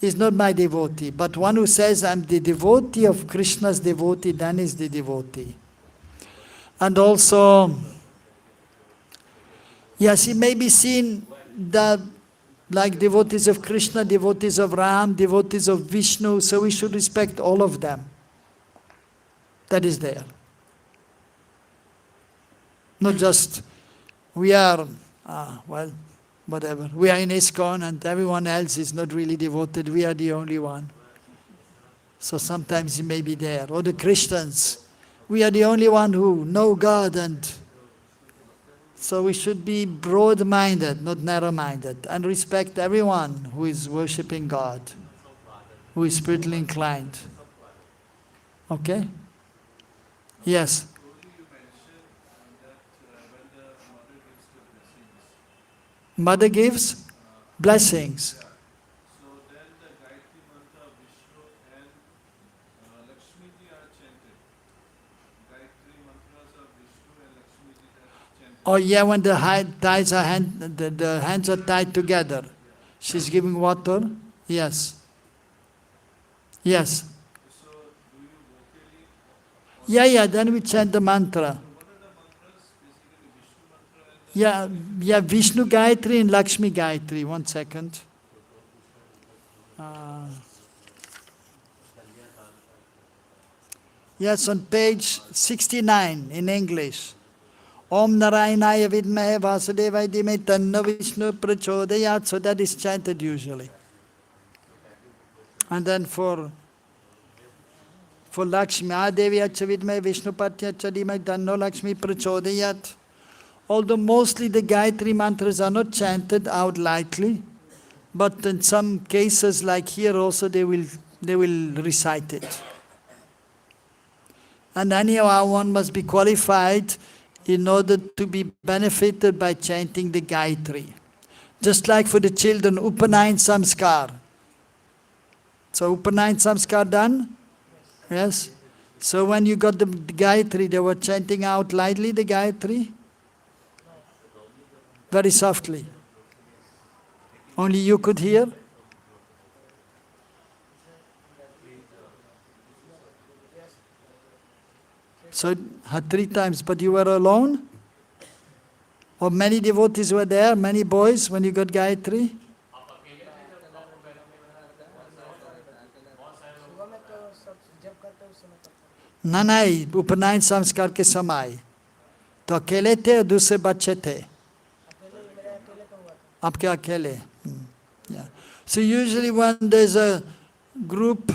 [SPEAKER 1] is not my devotee, but one who says I am the devotee of Krishna's devotee, then is the devotee. And also, yes, it may be seen that like devotees of Krishna, devotees of Ram, devotees of Vishnu, so we should respect all of them. That is there. Not just we are, whatever. We are in ISKCON and everyone else is not really devoted. We are the only one. So sometimes it may be there. Or the Christians. We are the only one who know God, and so we should be broad-minded, not narrow-minded, and respect everyone who is worshipping God, who is spiritually inclined. Okay? Yes?
[SPEAKER 2] You mentioned that when the mother gives the blessings,
[SPEAKER 1] Mother gives blessings.
[SPEAKER 2] So then the Gayatri mantra of Vishnu and Lakshmi ji are chanted. Gayatri mantras of Vishnu and Lakshmi ji are chanted.
[SPEAKER 1] Oh yeah, when the the hands are tied together. She's giving water. Yes. Yes.
[SPEAKER 2] So do you vocally?
[SPEAKER 1] Yeah, then we chant the mantra.
[SPEAKER 2] What are the mantras? Basically Vishnu mantra and
[SPEAKER 1] Yeah, Vishnu Gayatri and Lakshmi Gayatri. 1 second. Yes, on page 69 in English. Om Narayanaya Vidmahe Vasudevaya Dhimahi Tanna Vishnu Prachodayat. So that is chanted usually. And then for Lakshmi, Adevi Acha Vidmahe Vishnu Patya Acha Dhimahi Tanno Lakshmi Prachodayat. Although mostly the Gayatri mantras are not chanted out lightly, but in some cases like here also they will recite it. And anyhow one must be qualified in order to be benefited by chanting the Gayatri. Just like for the children, Upanayan Samskar. So Upanayan Samskar done? Yes? So when you got the Gayatri, they were chanting out lightly the Gayatri? Very softly. Only you could hear? So had 3 times, but you were alone? Or many devotees were there, many boys when you got Gayatri? नहीं, उपनयन संस्कार के समय तो अकेले थे और दूसरे बच्चे थे आपके अकेले yeah. So usually when there's a group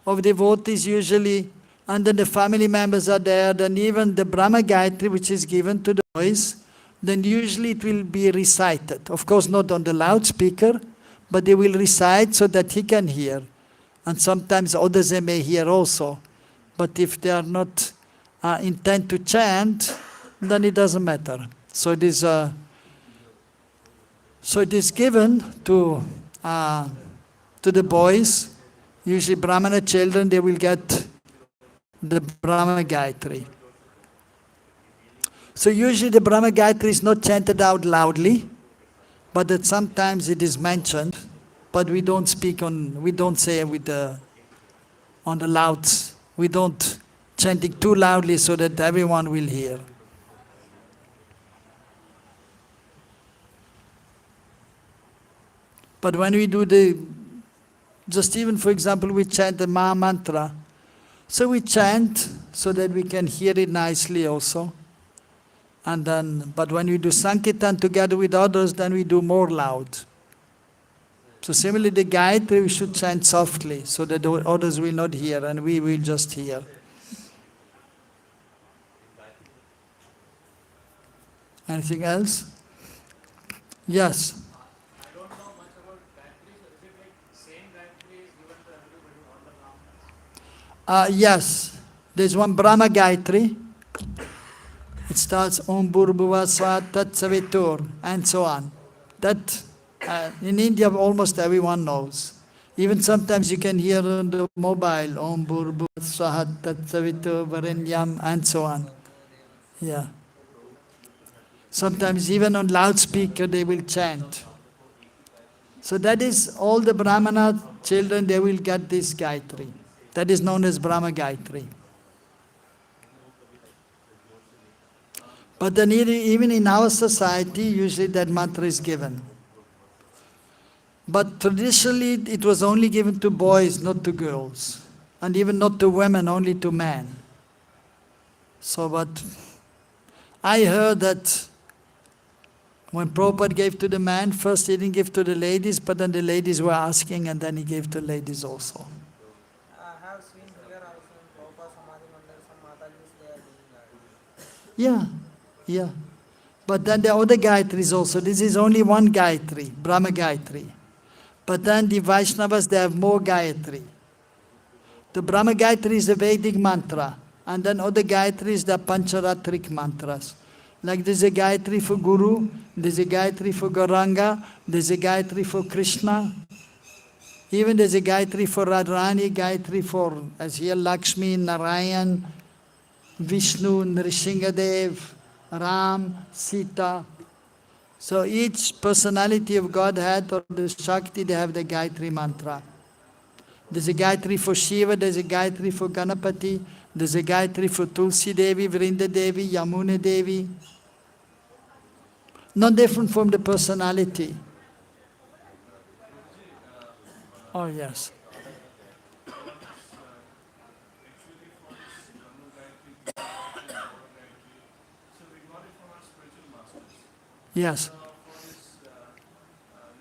[SPEAKER 1] of devotees usually and then the family members are there, then even the Brahma Gayatri which is given to the boys, then usually it will be recited. Of course not on the loudspeaker, but they will recite so that he can hear. And sometimes others they may hear also. But if they are not intent to chant, then it doesn't matter. So it is given to the boys. Usually Brahmana children, they will get the Brahma Gayatri. So usually the Brahma Gayatri is not chanted out loudly, but that sometimes it is mentioned, but we don't say on the louds. We don't chant it too loudly so that everyone will hear. But when we do just even for example, we chant the Maha Mantra. So we chant so that we can hear it nicely also. And then, but when we do Sankirtan together with others, then we do more loud. So similarly, the Gayatri we should chant softly so that the others will not hear and we will just hear. Anything else? Yes.
[SPEAKER 4] I don't know much about Gayatri, so is it like same Gayatri is given to everybody, all the Brahmanas?
[SPEAKER 1] Yes. There's one Brahma Gayatri. It starts Om Bhurbhuva Swa Tat Savitur and so on. That in India almost everyone knows. Even sometimes you can hear on the mobile Om Bhurbhuva Swa Tat Savitur Varenyam and so on. Yeah. Sometimes even on loudspeaker they will chant. So that is all the Brahmana children, they will get this Gayatri. That is known as Brahma Gayatri. But then even in our society, usually that mantra is given. But traditionally, it was only given to boys, not to girls. And even not to women, only to men. So, but I heard that when Prabhupada gave to the men, first he didn't give to the ladies, but then the ladies were asking, and then he gave to ladies also.
[SPEAKER 3] I have seen here also in Prabhupada Samadhi Mandir, some Matajis, they are doing that.
[SPEAKER 1] Yeah. But then the other Gayatris also. This is only one Gayatri, Brahma Gayatri. But then the Vaishnavas, they have more Gayatri. The Brahma Gayatri is the Vedic mantra. And then other Gayatri is the Pancharatric mantras. Like there's a Gayatri for Guru, there's a Gayatri for Gauranga, there's a Gayatri for Krishna. Even there's a Gayatri for Radharani, Gayatri for, as here, Lakshmi, Narayan, Vishnu, Nrsingadev, Ram, Sita. So each personality of Godhead or the Shakti, they have the Gayatri mantra. There's a Gayatri for Shiva, there's a Gayatri for Ganapati, there's a Gayatri for Tulsi Devi, Vrinda Devi, Yamuna Devi. Not different from the personality. Oh yes.
[SPEAKER 2] Actually for this Brahma Gayatri, Gayatri, Baba Gayatri, so we got it from our spiritual masters.
[SPEAKER 1] Yes.
[SPEAKER 2] For this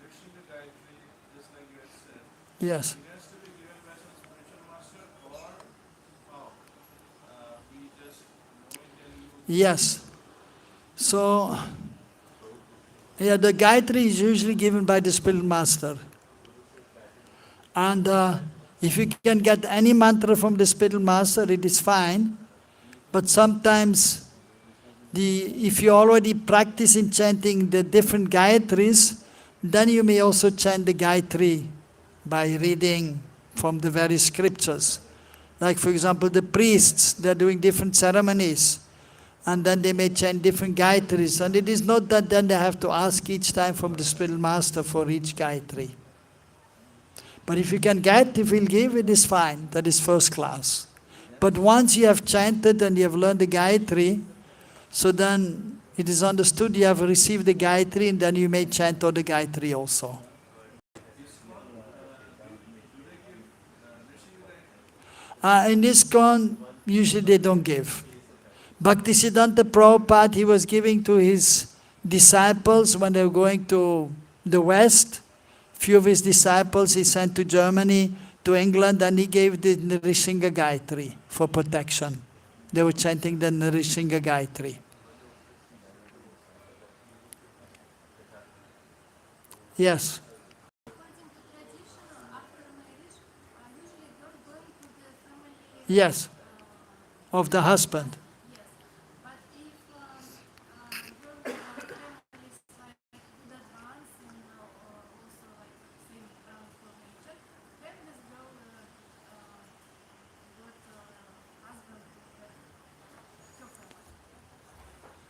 [SPEAKER 2] Nrsinga Gayatri, just like you had said,
[SPEAKER 1] Yes.
[SPEAKER 2] it has to be given by some spiritual master or how? We just know it and you.
[SPEAKER 1] Yes. So, yeah, the Gayatri is usually given by the spiritual master. And if you can get any mantra from the spiritual master, it is fine. But sometimes, if you already practice in chanting the different Gayatris, then you may also chant the Gayatri by reading from the various scriptures. Like for example, the priests, they're doing different ceremonies. And then they may chant different Gayatris. And it is not that then they have to ask each time from the spiritual master for each Gayatri. But if you can get, if he'll give, it is fine. That is first class. But once you have chanted and you have learned the Gayatri, so then it is understood you have received the Gayatri and then you may chant all the Gayatri also. In ISKCON, usually they don't give. Bhaktisiddhanta Prabhupada, he was giving to his disciples when they were going to the West. Few of his disciples he sent to Germany, to England, and he gave the Nrsinga Gayatri for protection. They were chanting the Nrsinga Gayatri. Yes. Yes. Of the husband.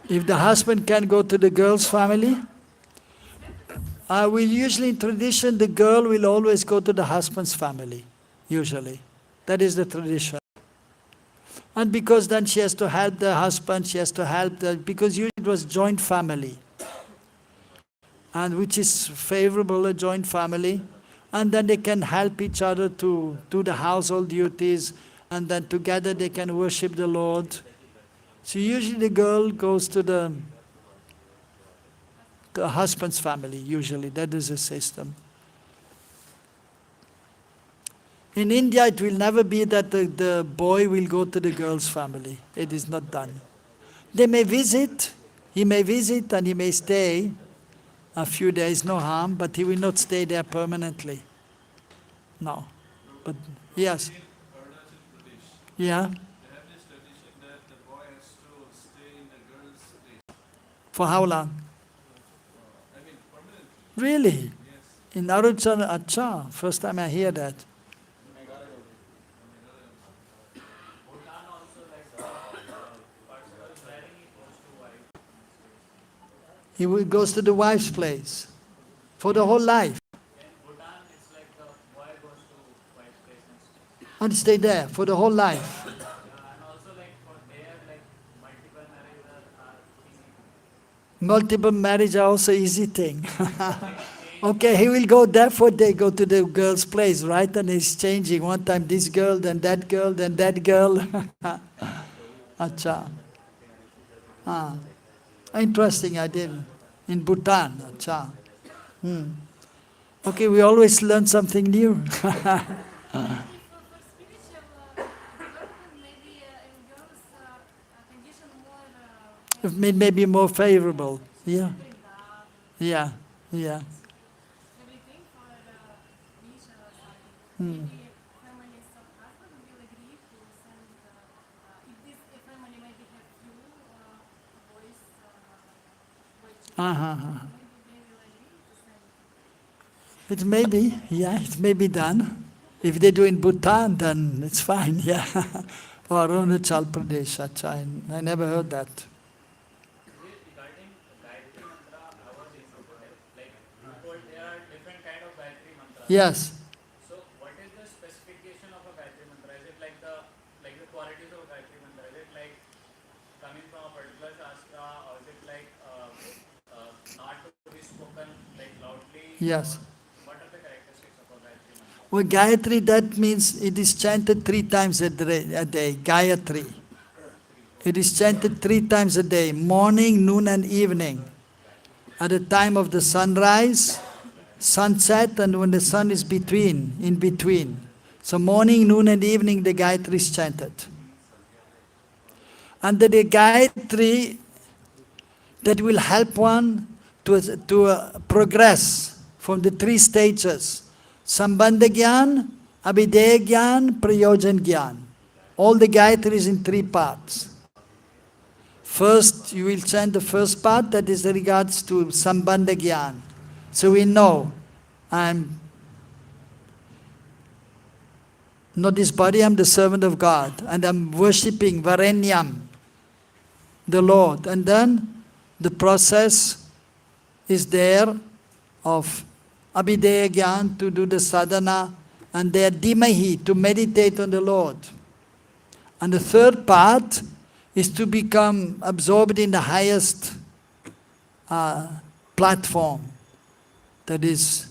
[SPEAKER 1] If the husband can go to the girl's family, we usually in tradition the girl will always go to the husband's family, usually. That is the tradition. And because then she has to help the husband, she has to help because usually it was joint family. And which is favorable, a joint family. And then they can help each other to do the household duties, and then together they can worship the Lord. So usually the girl goes to the husband's family, usually. That is the system. In India, it will never be that the boy will go to the girl's family. It is not done. They may visit, he may visit and he may stay a few days, no harm, but he will not stay there permanently. No. But yes. Yeah.
[SPEAKER 2] They have this tradition that the boy has to stay in the girl's place.
[SPEAKER 1] For how long?
[SPEAKER 2] I mean, permanently.
[SPEAKER 1] Really?
[SPEAKER 2] Yes.
[SPEAKER 1] In Arunachal, acha, first time I hear that.
[SPEAKER 4] Bhutan also like person is marrying, he goes to wife.
[SPEAKER 1] Goes to the wife's place for the whole life
[SPEAKER 4] In Bhutan, it's like the boy goes to wife's place
[SPEAKER 1] and stay there for the whole life.
[SPEAKER 4] and also like for there, like multiple marriages are easy.
[SPEAKER 1] Multiple marriage are also easy thing. Okay, he will go, therefore they go to the girl's place, right? And he's changing. One time this girl, then that girl, then that girl. Acha. Ah. Interesting, I did. In Bhutan. Acha. Okay, we always learn something new.
[SPEAKER 5] For spiritual development, maybe in girls' condition more
[SPEAKER 1] Maybe more favorable. Yeah.
[SPEAKER 5] bring up
[SPEAKER 1] Yeah. Yeah.
[SPEAKER 5] everything for spiritual side.
[SPEAKER 1] Hmm.
[SPEAKER 5] Maybe families of husband will agree to send if this family maybe have few boys
[SPEAKER 1] Uh-huh.
[SPEAKER 5] Maybe they will agree to send.
[SPEAKER 1] It may be, yeah, it may be done. If they do in Bhutan, then it's fine, yeah. Or Arunachal Pradesh, acha, I never heard that.
[SPEAKER 4] Regarding Gayatri Mantra, I was interested. Like you told there are different kind of Gayatri mantras.
[SPEAKER 1] Yes.
[SPEAKER 4] So what is the specification of a Gayatri mantra? Is it like the qualities of a Gayatri mantra? Is it like coming from a particular shastra, or is it like not to be spoken like loudly?
[SPEAKER 1] Yes.
[SPEAKER 4] Or what are the characteristics of a Gayatri mantra?
[SPEAKER 1] Well, Gayatri, that means it is chanted 3 times a day, Gayatri. It is chanted 3 times a day, morning, noon and evening. At the time of the sunrise, sunset, and when the sun is in between. So morning, noon and evening the Gayatri is chanted. And the Gayatri that will help one to progress from the 3 stages. Sambandha Gyan, Abhideya Gyan, Prayojan Gyan. All the Gayatri is in 3 parts. First, you will chant the first part, that is regards to Sambandha Gyan. So we know, I'm not this body, I'm the servant of God, and I'm worshipping Varenyam, the Lord. And then the process is there of Abhideya Gyan, to do the sadhana, and there Dimahi, to meditate on the Lord. And the third part is to become absorbed in the highest platform. That is,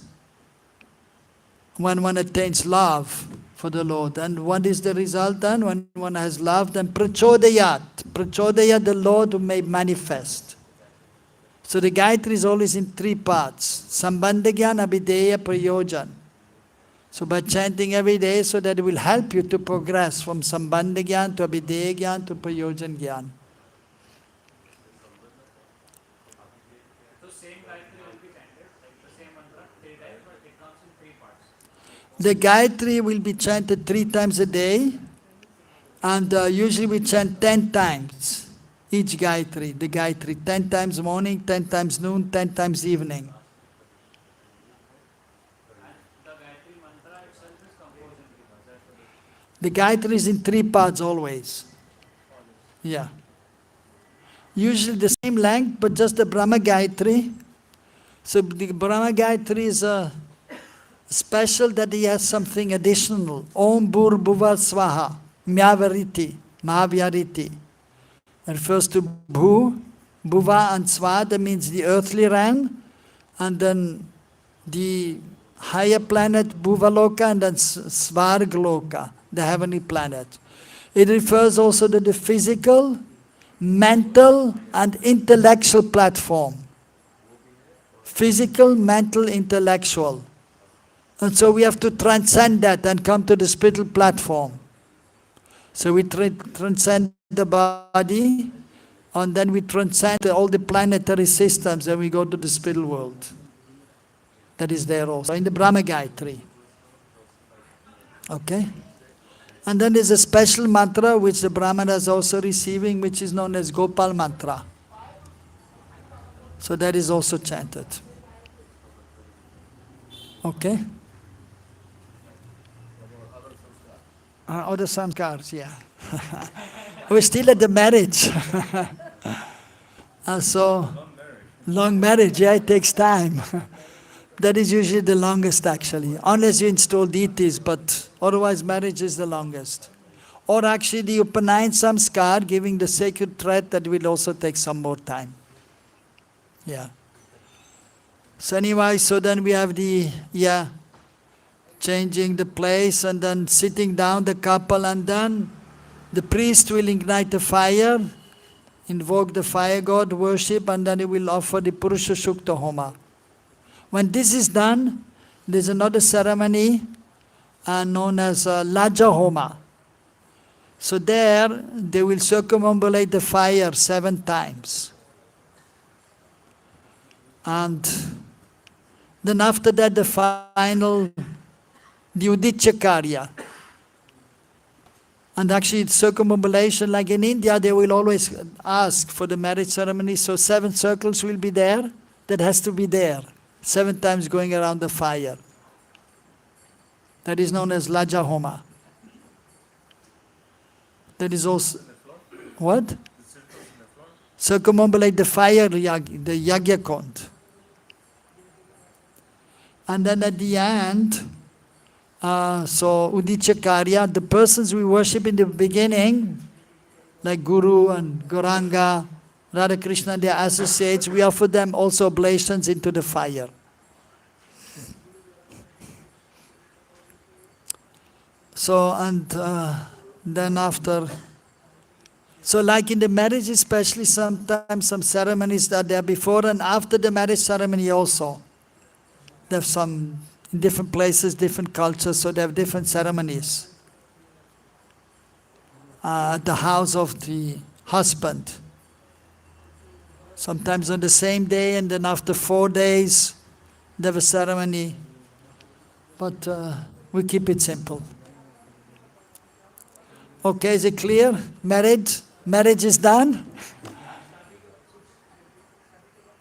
[SPEAKER 1] when one attains love for the Lord. And what is the result then? When one has love, then prachodayat. Prachodayat, the Lord may manifest. So the Gayatri is always in 3 parts. Sambandha Gyan, Abhideya, Prayojan. So by chanting every day, so that it will help you to progress from Sambandha Gyan to Abhideya Gyan to Prayojan Gyan.
[SPEAKER 4] So same Gayatri will be chanted, like the same mantra 3 times, but it comes in 3 parts.
[SPEAKER 1] The Gayatri will be chanted 3 times a day, and usually we chant 10 times. Each Gayatri, the Gayatri, 10 times morning, 10 times noon, 10 times evening.
[SPEAKER 4] The Gayatri mantra itself is composed in 3 parts. That's what it is.
[SPEAKER 1] The Gayatri is in 3 parts always. Yeah. Usually the same length, but just the Brahma Gayatri. So the Brahma Gayatri is special, that he has something additional. Om Bhur Bhuva Swaha, Myavariti, Mahavyariti. It refers to Bhu, Bhuva and Swa, that means the earthly realm, and then the higher planet Bhuvaloka, and then Svargaloka, the heavenly planet. It refers also to the physical, mental and intellectual platform. Physical, mental, intellectual. And so we have to transcend that and come to the spiritual platform. So we transcend the body, and then we transcend all the planetary systems, and we go to the spiritual world. That is there also, in the Brahma Gayatri. Okay? And then there's a special mantra which the Brahmana is also receiving, which is known as Gopal mantra. So that is also chanted. Okay? Other samskars, yeah. We're still at the marriage. So, long marriage, yeah, it takes time. That is usually the longest actually, unless you install deities, but otherwise marriage is the longest. Or actually the Upanayan samskar, giving the sacred thread, that will also take some more time. Yeah. So anyway, so then we have the, changing the place, and then sitting down the couple, and then the priest will ignite the fire, invoke the fire god, worship, and then he will offer the Purusha Shukta Homa. When this is done, there's another ceremony known as Laja Homa. So there, they will circumambulate the fire 7 times. And then after that, the final, the Uditya Karya. And actually, it's like in India, they will always ask for the marriage ceremony, so 7 circles will be there. that has to be there, 7 times going around the fire. That is known as Laja Homa. That is also, what? Circumambulate the fire, the Yagya Kund. And then at the end, so Udicha Karya, the persons we worship in the beginning, like Guru and Gauranga, Radha Krishna, their associates, we offer them also oblations into the fire. So, and then after, so like in the marriage especially, sometimes some ceremonies are there before and after the marriage ceremony also. They have some, in different places, different cultures, so they have different ceremonies. At the house of the husband. Sometimes on the same day and then after 4 days, they have a ceremony. But we keep it simple. Okay, is it clear? Marriage is done?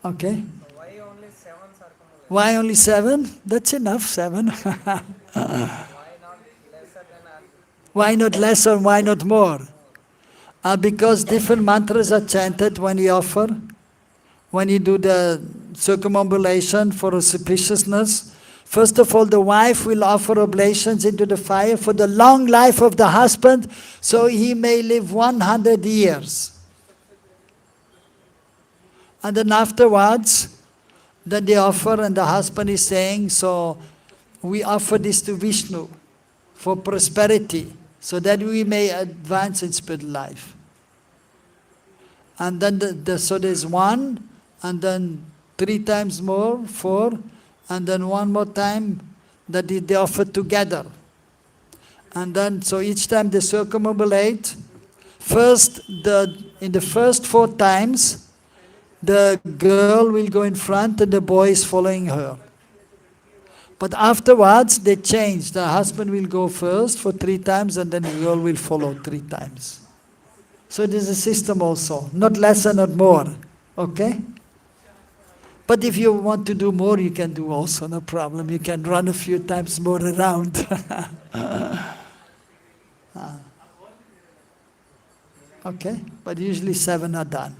[SPEAKER 1] Okay.
[SPEAKER 3] Why only 7 circumambulation?
[SPEAKER 1] Why only 7? That's enough, 7.
[SPEAKER 3] Why not lesser than that?
[SPEAKER 1] Why not less or why not more? Because different mantras are chanted when you offer. When you do the circumambulation for auspiciousness, first of all, the wife will offer oblations into the fire for the long life of the husband, so he may live 100 years. And then afterwards, then they offer, and the husband is saying, so we offer this to Vishnu for prosperity, so that we may advance in spiritual life. And then so there's 1, and then 3 times more, 4, and then 1 more time that they offer together. And then, so each time they circumambulate, first, in the first 4 times, the girl will go in front and the boy is following her. But afterwards, they change. The husband will go first for 3 times and then the girl will follow 3 times. So it is a system also, not less and not more. Okay? But if you want to do more, you can do also, no problem. You can run a few times more around. Okay? But usually 7 are done.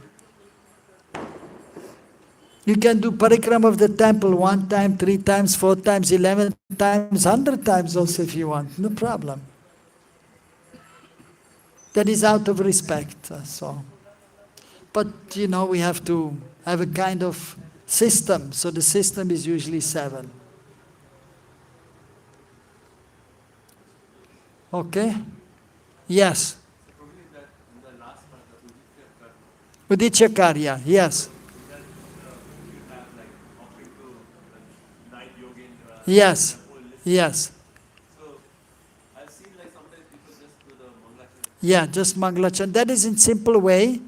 [SPEAKER 1] You can do parikrama of the temple 1 time, 3 times, 4 times, 11 times, 100 times also if you want, no problem. That is out of respect. So. But, we have to have a kind of system. So the system is usually 7. Okay? Yes.
[SPEAKER 2] Probably that in the last part, the Uditya Karma,
[SPEAKER 1] Udicha Karya, yes.
[SPEAKER 2] that you have like offering to the night yogendra.
[SPEAKER 1] Yes.
[SPEAKER 2] the whole list.
[SPEAKER 1] Yes.
[SPEAKER 2] So I've seen like sometimes people just do the Mangalacharana.
[SPEAKER 1] Yeah, just Mangalacharana. That is in simple way.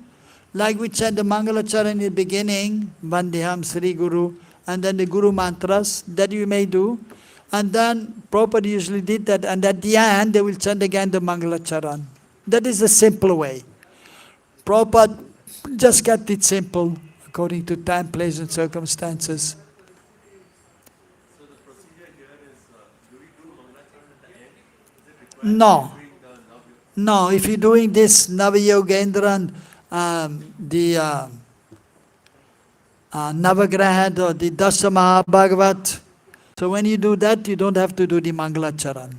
[SPEAKER 1] Like we chant the Mangalacharana in the beginning, Vandeham, Sri Guru, and then the Guru mantras, that you may do. And then Prabhupada usually did that, and at the end they will chant again the Mangalacharana. That is the simple way. Prabhupada just kept it simple, according to time, place and circumstances.
[SPEAKER 2] So the procedure here is, do we do Mangalacharana at the end? Is it required
[SPEAKER 1] No.
[SPEAKER 2] during the Navya?
[SPEAKER 1] No, if you're doing this Navayogendra, the Navagraha or the Dasama Bhagavat, so when you do that, you don't have to do the Mangalacharan.
[SPEAKER 2] And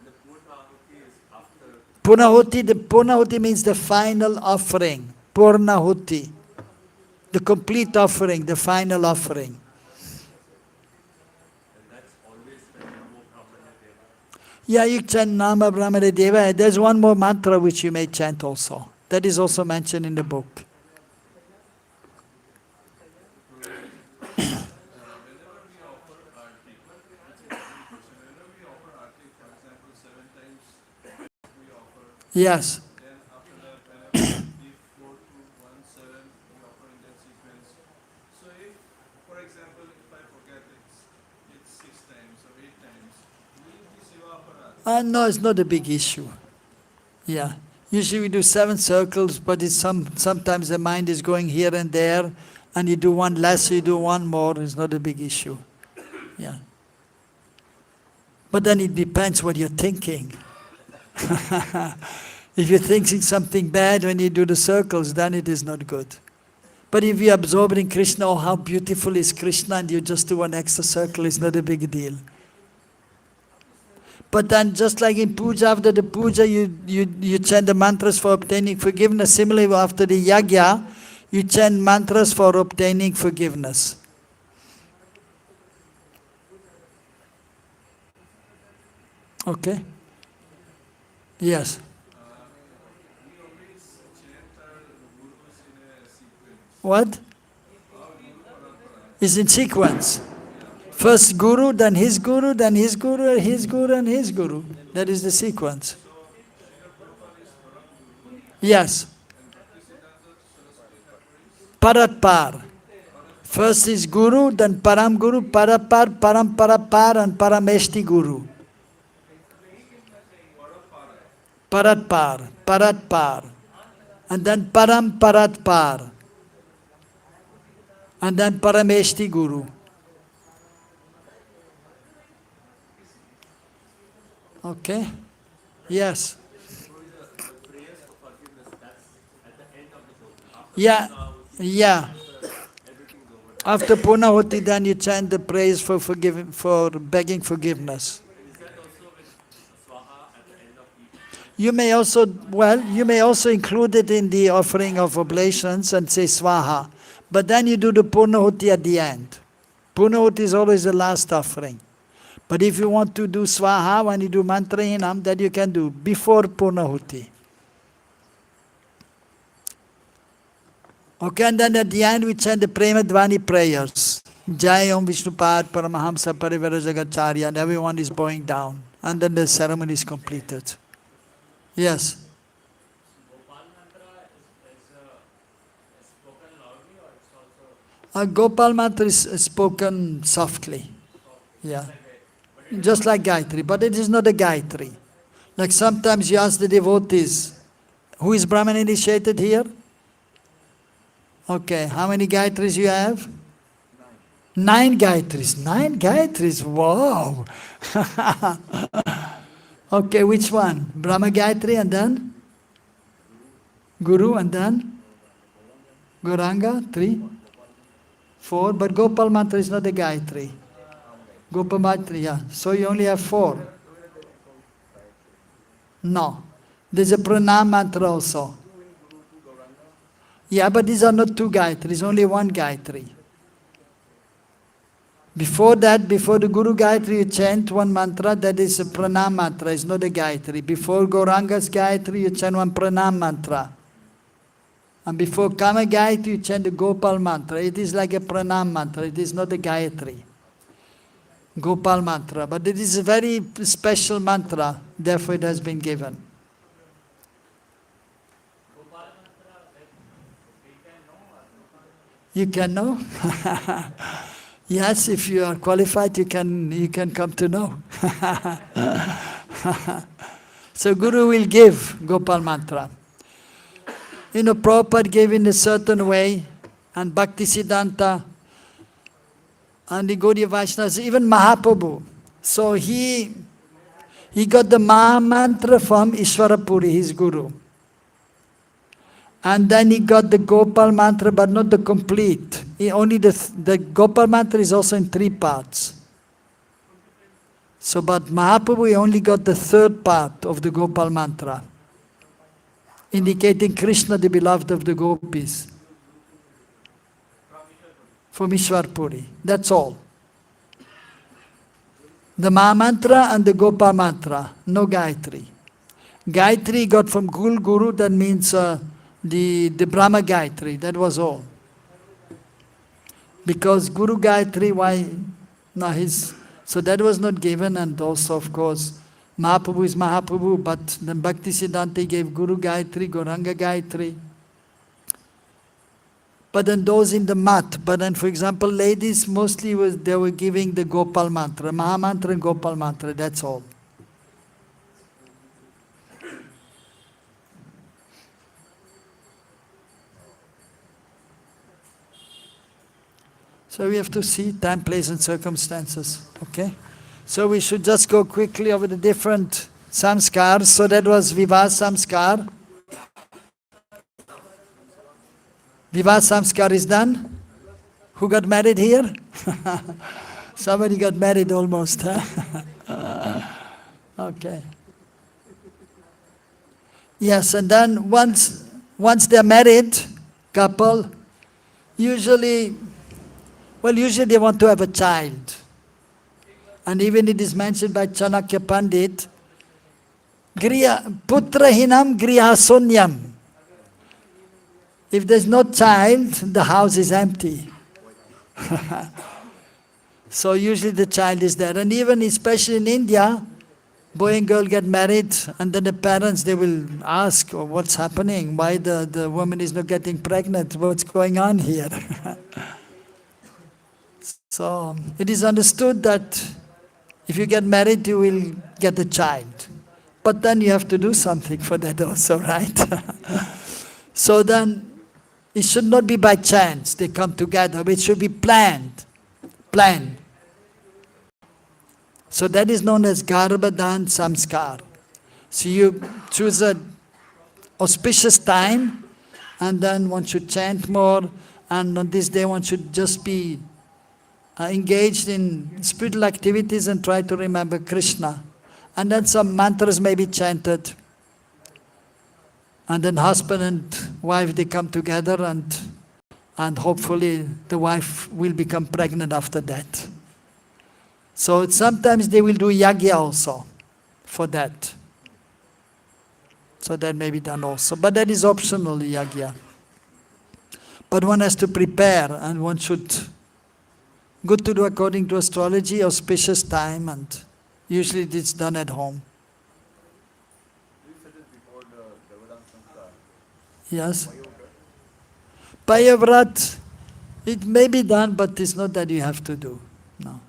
[SPEAKER 2] the Purnahuti is after.
[SPEAKER 1] Purnahuti, the Purnahuti means the final offering. Purnahuti. The complete offering, the final offering.
[SPEAKER 2] And that's always when Namo Brahmana Deva.
[SPEAKER 1] Yeah, you chant Nama Brahmana Deva. There's one more mantra which you may chant also. That is also mentioned in the book.
[SPEAKER 2] Whenever we offer arti, whenever we offer arti, for example, 7 times we offer,
[SPEAKER 1] Yes.
[SPEAKER 2] then after that, whenever we give 4 to 1, 7, we offer in that sequence. So if, for example, if I forget it's 6 times or 8 times, will it be Siva Aparat?
[SPEAKER 1] No, it's not a big issue. Yeah. Usually we do 7 circles, but it's sometimes the mind is going here and there, and you do one less, you do one more, it's not a big issue. Yeah. But then it depends what you're thinking. If you're thinking something bad when you do the circles, then it is not good. But if you absorb in Krishna, oh how beautiful is Krishna, and you just do one extra circle, it's not a big deal. But then just like in puja, after the puja, you chant the mantras for obtaining forgiveness. Similarly, after the yajna, you chant mantras for obtaining forgiveness. Okay? Yes.
[SPEAKER 2] We always chant our gurus in a sequence.
[SPEAKER 1] What?
[SPEAKER 2] Our guru parampara.
[SPEAKER 1] Is in sequence. First guru, then his guru, then his guru, his guru, and his guru. That is the sequence.
[SPEAKER 2] So, Srila Prabhupada is Param Guru
[SPEAKER 1] Yes.
[SPEAKER 2] and Bhaktisiddhanta Saraswati Thakur is
[SPEAKER 1] Paratpar. First is guru, then param guru, parapar, paramparapar, and parameshti guru.
[SPEAKER 2] Parapara.
[SPEAKER 1] Paratpar. And then param paratpar. And then parameshti guru. Okay? Yes. Yeah, yeah. After Purnahoti, then you chant the praise for begging forgiveness. You may also include it in the offering of oblations and say Swaha. But then you do the Purnahoti at the end. Purnahoti is always the last offering. But if you want to do Swaha when you do Mantrahinam, that you can do before Purnahuti. Okay, and then at the end we chant the Premadvani prayers. Jai Om Vishnupad Paramahamsa Parivara Jagacharya, and everyone is bowing down. And then the ceremony is completed. Yes?
[SPEAKER 4] Gopal mantra is spoken loudly or it's also
[SPEAKER 1] Gopal mantra is spoken softly. Yeah. Just like Gayatri, but it is not a Gayatri. Like sometimes you ask the devotees, who is Brahman initiated here? Okay, how many Gayatris you have? 9 Gayatris. 9 Gayatris, wow! Okay, which one? Brahma Gayatri and then? Guru and then? Gauranga, 3? 4, but Gopal mantra is not a Gayatri. Gopal mantra, yeah. So you only have 4. No. There's a Pranam mantra also. Yeah, but these are not 2 Gayatris, only 1 Gayatri. Before that, before the Guru Gayatri, you chant 1 mantra, that is a Pranam mantra, it's not a Gayatri. Before Gauranga's Gayatri, you chant 1 Pranam mantra. And before Kama Gayatri, you chant the Gopal mantra. It is like a Pranam mantra, it is not a Gayatri. Gopal mantra, but it is a very special mantra, therefore it has been given.
[SPEAKER 4] Gopal mantra, we can know or no?
[SPEAKER 1] You can know? Yes, if you are qualified, you can come to know. So Guru will give Gopal mantra. You know, Prabhupada gave in a certain way, and Bhaktisiddhanta, and the Gaudiya Vaishnavas, even Mahaprabhu. So he got the Maha mantra from Ishwarapuri, his Guru. And then he got the Gopal mantra, but not the complete. Only the Gopal mantra is also in 3 parts. So, but Mahaprabhu, he only got the 3rd part of the Gopal mantra, indicating Krishna, the beloved of the gopis. From Ishwarpuri. That's all. The Maha mantra and the Gopal mantra, no Gayatri. Gayatri got from Guru, that means the Brahma Gayatri, that was all. Because Guru Gayatri, why? No, so that was not given, and also, of course, Mahaprabhu is Mahaprabhu, but then Bhaktisiddhanta gave Guru Gayatri, Gauranga Gayatri. But then those in the mat, but then for example, ladies mostly they were giving the Gopal mantra, Maha mantra and Gopal mantra, that's all. So we have to see time, place and circumstances. Okay? So we should just go quickly over the different samskars. So that was Vivah Samskar. Vivah Samskar is done. Who got married here? Somebody got married almost, huh? Okay. Yes, and then once they're married, couple, usually they want to have a child. And even it is mentioned by Chanakya Pandit, putra hinam grihasonyam. If there's no child, the house is empty. So usually the child is there. And even especially in India, boy and girl get married, and then the parents, they will ask, oh, what's happening? Why the woman is not getting pregnant? What's going on here? So it is understood that if you get married, you will get a child. But then you have to do something for that also, right? So then it should not be by chance they come together, but it should be planned. So that is known as Garbhadan Samskar. So you choose an auspicious time, and then one should chant more, and on this day one should just be engaged in spiritual activities and try to remember Krishna. And then some mantras may be chanted. And then husband and wife, they come together, and hopefully the wife will become pregnant after that. So sometimes they will do yajna also for that. So that may be done also. But that is optional, yajna. But one has to prepare, and one should, good to do according to astrology, auspicious time, and usually it's done at home.
[SPEAKER 6] You said it before the Garbhadan Samskar.
[SPEAKER 1] Yes? Payavrat, it may be done, but it's not that you have to do. No.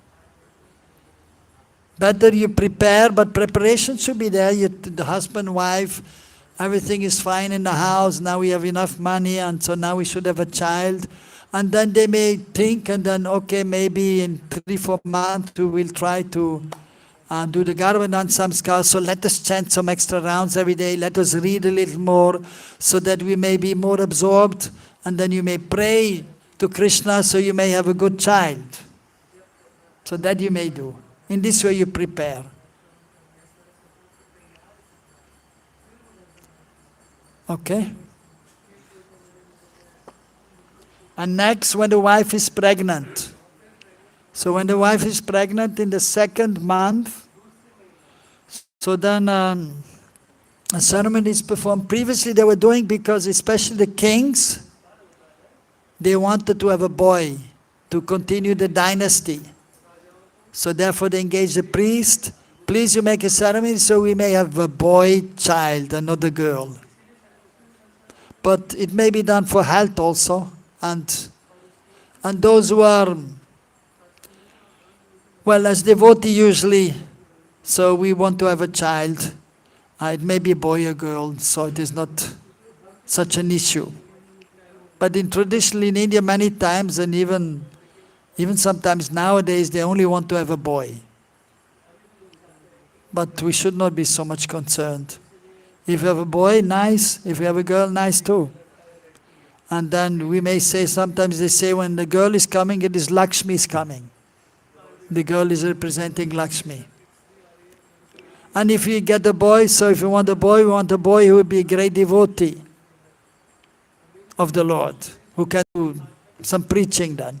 [SPEAKER 1] Better you prepare, but preparation should be there. The husband, wife, everything is fine in the house. Now we have enough money, and so now we should have a child. And then they may think, and then, okay, maybe in 3-4 months we will try to do the Garbhadan Samskar. So let us chant some extra rounds every day. Let us read a little more so that we may be more absorbed. And then you may pray to Krishna so you may have a good child. So that you may do. In this way you prepare. Okay? And next, when the wife is pregnant. So when the wife is pregnant in the 2nd month, so then a ceremony is performed. Previously they were doing, because especially the kings, they wanted to have a boy to continue the dynasty. So therefore they engaged a priest. Please, you make a ceremony so we may have a boy child and not a girl. But it may be done for health also. And those who are, well, as devotee usually, so we want to have a child. It may be a boy or girl, so it is not such an issue. But traditionally in India many times, and even sometimes nowadays, they only want to have a boy. But we should not be so much concerned. If you have a boy, nice. If you have a girl, nice too. And then we may say, sometimes they say when the girl is coming, it is Lakshmi is coming. The girl is representing Lakshmi. And if you get a boy, so if you want a boy, we want a boy who will be a great devotee of the Lord, who can do some preaching then.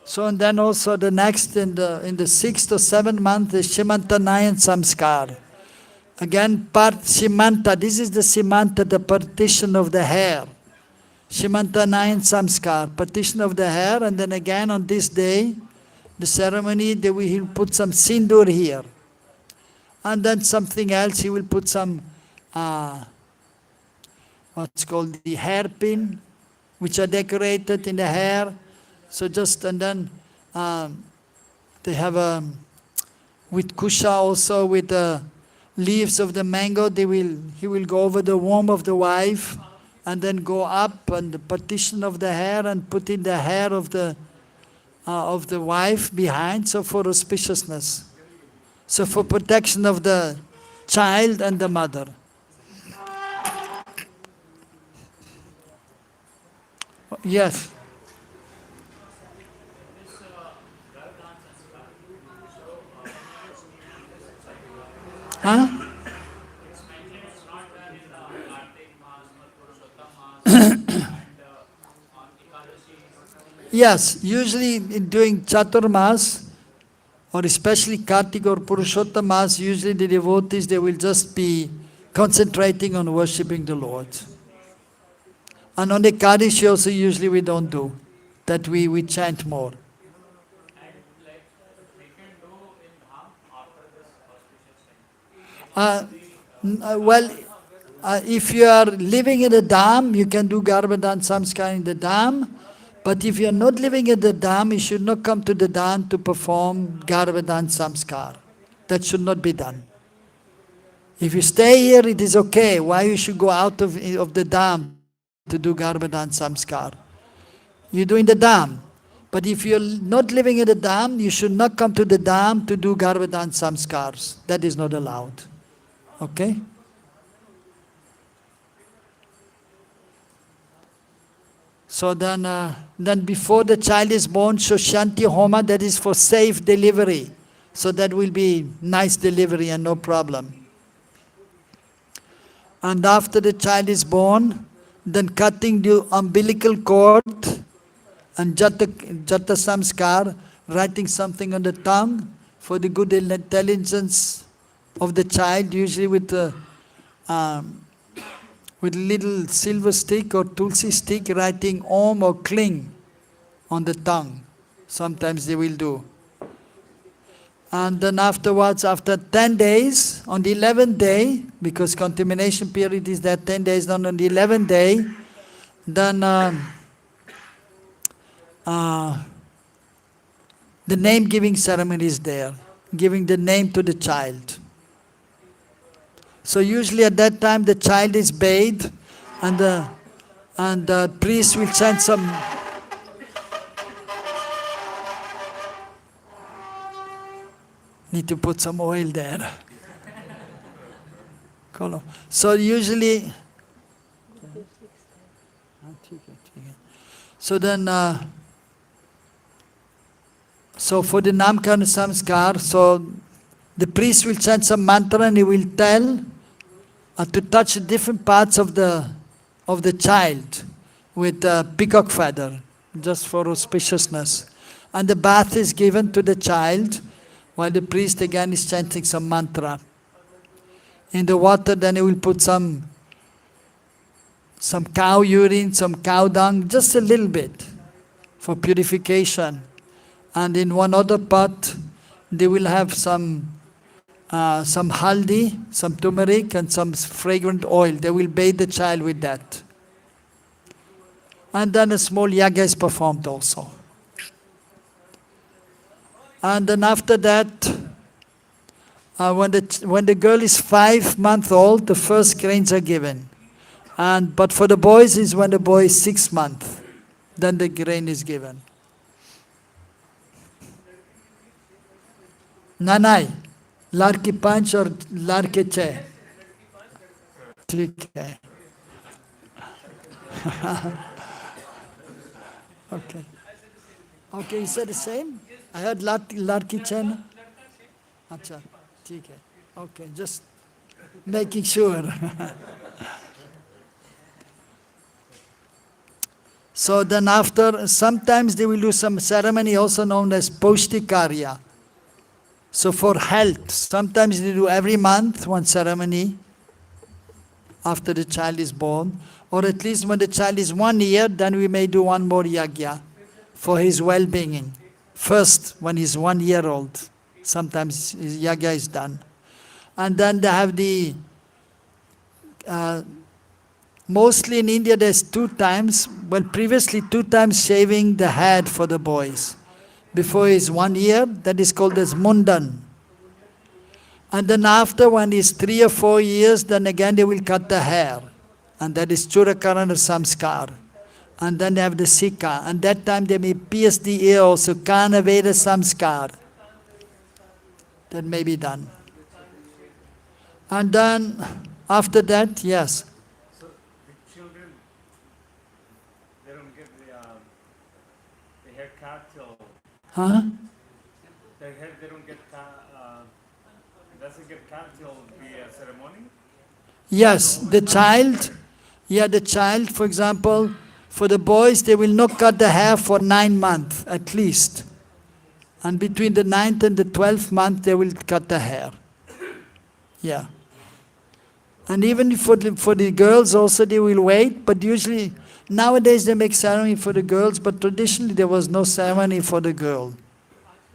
[SPEAKER 1] So and then also the next in the 6th or 7th month is Shimantanayan Samskar. Again, part Shimanta, this is the Simanta, the partition of the hair. Shimantanayan Samskar, partition of the hair, and then again on this day, the ceremony, he will put some sindoor here. And then something else, he will put some, what's called the hairpin, which are decorated in the hair. So just, and then they have with kusha also, with leaves of the mango, he will go over the womb of the wife and then go up and the partition of the hair and put in the hair of the wife behind, so for auspiciousness. So for protection of the child and the mother. Yes. Huh? Yes, usually during Chaturmas, or especially Kartik or Purushottam Mas, usually the devotees, they will just be concentrating on worshipping the Lord. And on the Kadashi also usually we don't do, that we chant more. Well, if you are living in the dam, you can do Garbhadan Samskara in the dam. But if you are not living in the dam, you should not come to the dam to perform Garbhadan Samskar. That should not be done. If you stay here, it is okay. Why you should go out of the dam to do Garbhadan Samskar? You do in the dam. But if you're not living in the dam, you should not come to the dam to do Garbhadan Samskars. That is not allowed. Okay? So then before the child is born, so Shanti Homa, that is for safe delivery. So that will be nice delivery and no problem. And after the child is born, then cutting the umbilical cord and Jata Samskar, writing something on the tongue for the good intelligence of the child, usually with little silver stick or tulsi stick, writing Om or Kling on the tongue. Sometimes they will do. And then afterwards, after 10 days, on the 11th day, because contamination period is that 10 days, then on the 11th day, then the name-giving ceremony is there, giving the name to the child. So usually at that time the child is bathed and the priest will chant some... Need to put some oil there. So usually... So then... So for the Namkarna Samskar, so the priest will chant some mantra and he will tell to touch different parts of the child with a peacock feather, just for auspiciousness. And the bath is given to the child, while the priest again is chanting some mantra. In the water, then he will put some cow urine, some cow dung, just a little bit for purification. And in one other pot, they will have some haldi, some turmeric, and some fragrant oil. They will bathe the child with that. And then a small yaga is performed also. And then after that, when the girl is 5 months old, the first grains are given. But for the boys is when the boy is 6 months, then the grain is given. Nanai, larki panch or larke che? ठीक है. Okay. Okay, you said the same? I heard larki chen. Acha, ठीक है. Okay, just making sure. So then after, sometimes they will do some ceremony also known as Paushtikarya. So for health, sometimes they do every month one ceremony after the child is born, or at least when the child is 1 year, then we may do one more yajna for his well-being. First, when he's 1 year old, sometimes his yajna is done. And then they have the, mostly in India there's 2 times, well previously 2 times shaving the head for the boys. Before he's 1 year, that is called as mundan. And then after, when he's 3 or 4 years, then again they will cut the hair. and that is Churakarana Samskar. And then they have the Sika, and that time they may pierce the ear also, Kana Veda Samskar. That may be done. And then after that, yes.
[SPEAKER 6] So the children, they don't get the haircut till
[SPEAKER 1] Huh?
[SPEAKER 6] their hair. They don't get it doesn't get cut till the ceremony.
[SPEAKER 1] Yes, the child, the child, for example, for the boys, they will not cut the hair for 9 months at least. And between the 9th and the 12th month, they will cut the hair. Yeah. And even for the girls also, they will wait, but usually, nowadays they make ceremony for the girls, but traditionally there was no ceremony for the girl.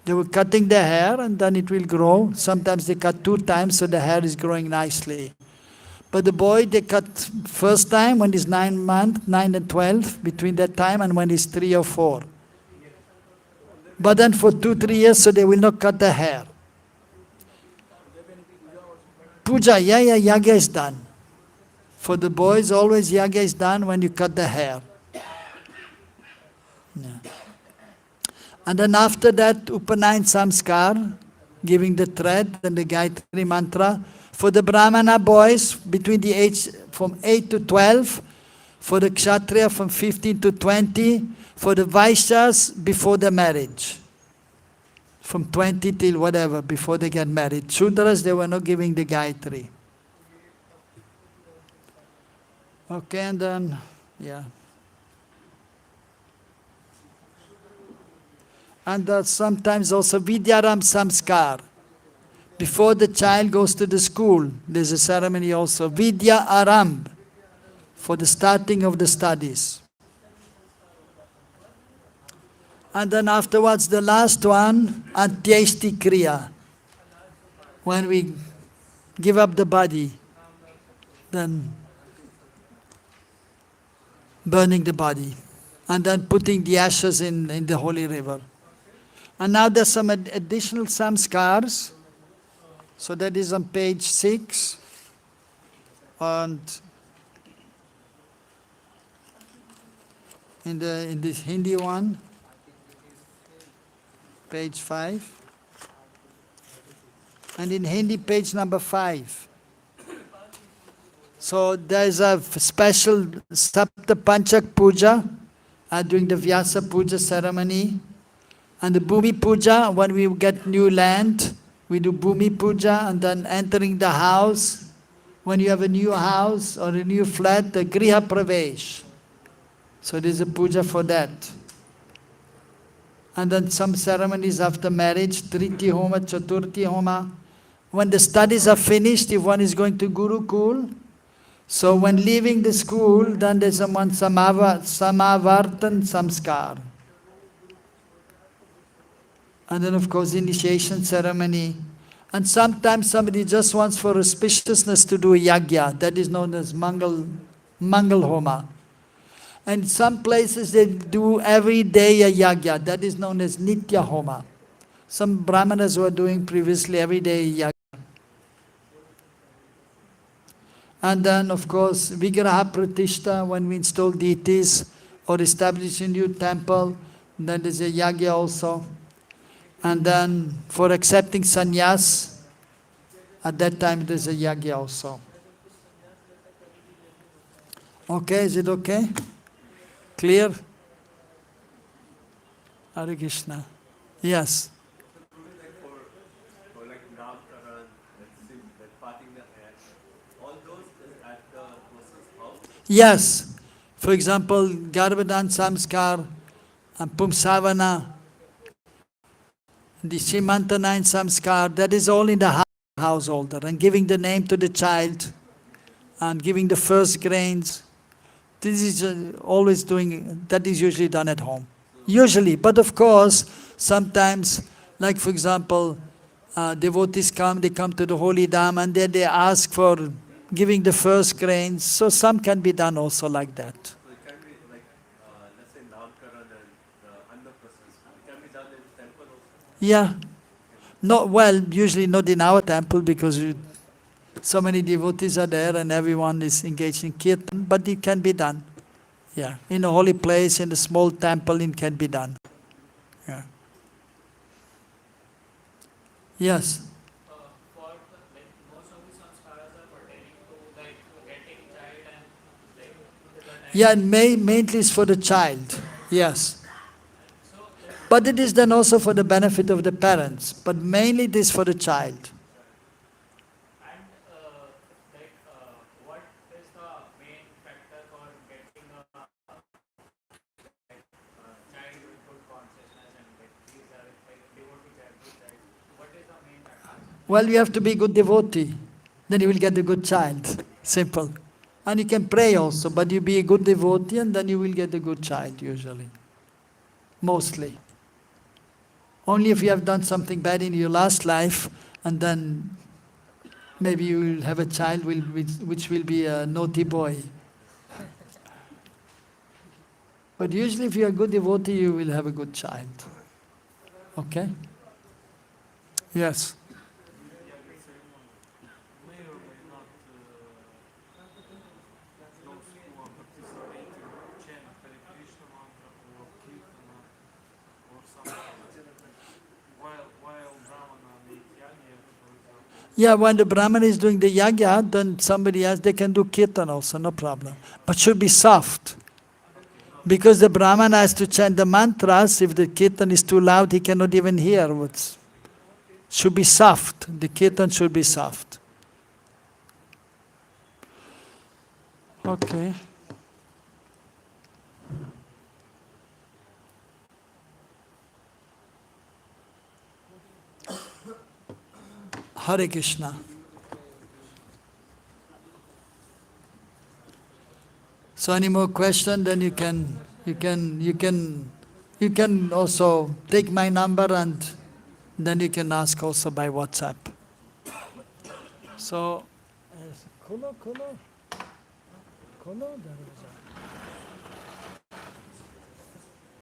[SPEAKER 1] They were cutting the hair and then it will grow. Sometimes they cut 2 times, so the hair is growing nicely. But the boy, they cut first time when he's 9 months, 9 and 12, between that time and when he's 3 or 4. But then for 2-3 years, so they will not cut the hair. Puja, yaga is done. For the boys, always yaga is done when you cut the hair. Yeah. And then after that, Upanayan Samskar, giving the thread and the Gayatri mantra. For the Brahmana boys, between the age from 8 to 12. For the Kshatriya, from 15 to 20. For the Vaishyas, before the marriage. From 20 till whatever, before they get married. Shudras, they were not giving the Gayatri. Okay, and then, yeah. And sometimes also Vidyaram Samskar. Before the child goes to the school, there's a ceremony also, Vidya Aram, for the starting of the studies. And then afterwards, the last one, Antyeshti Kriya. When we give up the body, then burning the body, and then putting the ashes in the holy river. And now there's some additional samskars. So that is on page 6. And in this Hindi one, page 5. And in Hindi, page number 5. So there's a special Sapta Panchak Puja during the Vyasa Puja ceremony. And the Bhumi Puja, when we get new land, we do Bhumi Puja, and then entering the house. When you have a new house or a new flat, the Griha Pravesh. So there's a puja for that. And then some ceremonies after marriage, Triti Homa, Chaturthi Homa. When the studies are finished, if one is going to Gurukul, so when leaving the school, then there's one Samavartan Samskar. And then of course initiation ceremony. And sometimes somebody just wants for auspiciousness to do a yagya, that is known as Mangal Homa. And some places they do every day a yagya, that is known as Nitya Homa. Some brahmanas were doing previously every day a yagya. And then of course Vigraha Pratishta, when we install deities or establish a new temple, then there's a yagya also. And then for accepting sannyas, at that time there's a yagya also. Okay, is it okay? Clear? Hare Krishna. Yes.
[SPEAKER 6] For like Namkaran, that parting the hair, all those is at the person's house.
[SPEAKER 1] Yes. For example, Garbhadan Samskar and Pumsavana, the Shimantanayan Samskar, that is all in the householder, and giving the name to the child and giving the first grains. This is always doing, that is usually done at home. Usually, but of course, sometimes, like for example, devotees come, they come to the holy dham and then they ask for giving the first grains. So some can be done also like that.
[SPEAKER 6] So it can be like, let's say Namkaran and Annaprasad. It can be done in temple also.
[SPEAKER 1] Yeah. Not well, usually not in our temple because so many devotees are there and everyone is engaged in kirtan, but it can be done. Yeah, in a holy place, in a small temple, it can be done. Yeah. Yes.
[SPEAKER 4] For the, like most of the samskaras are pertaining to like getting child and like the time.
[SPEAKER 1] Yeah, mainly it's for the child. Yes.
[SPEAKER 4] So like
[SPEAKER 1] But it is then also for the benefit of the parents. But mainly it is for the child.
[SPEAKER 4] and like what is the main factor for getting a child with good consciousness and like these are like devotee child, good child. What is the main factor?
[SPEAKER 1] Well, you have to be a good devotee. Then you will get a good child. Simple. And you can pray also, but you be a good devotee and then you will get a good child usually. Mostly. Only if you have done something bad in your last life and then maybe you will have a child which will be a naughty boy. But usually if you are a good devotee, you will have a good child. Okay? Yes.
[SPEAKER 2] Yeah, let's say may or may not those who are participating chant Hare Krishna mantra or Kirtana or something while Brahmana make yajna, for example.
[SPEAKER 1] Yeah, when the Brahman is doing the yagya, then somebody else, they can do kirtan also, no problem. But should be soft. Because the Brahman has to chant the mantras, if the kirtan is too loud, he cannot even hear what's. Should be soft. The kirtan should be soft. Okay. Hare Krishna. So any more question, then you can also take my number and then you can ask also by WhatsApp. So, Kolo, Dharwaja.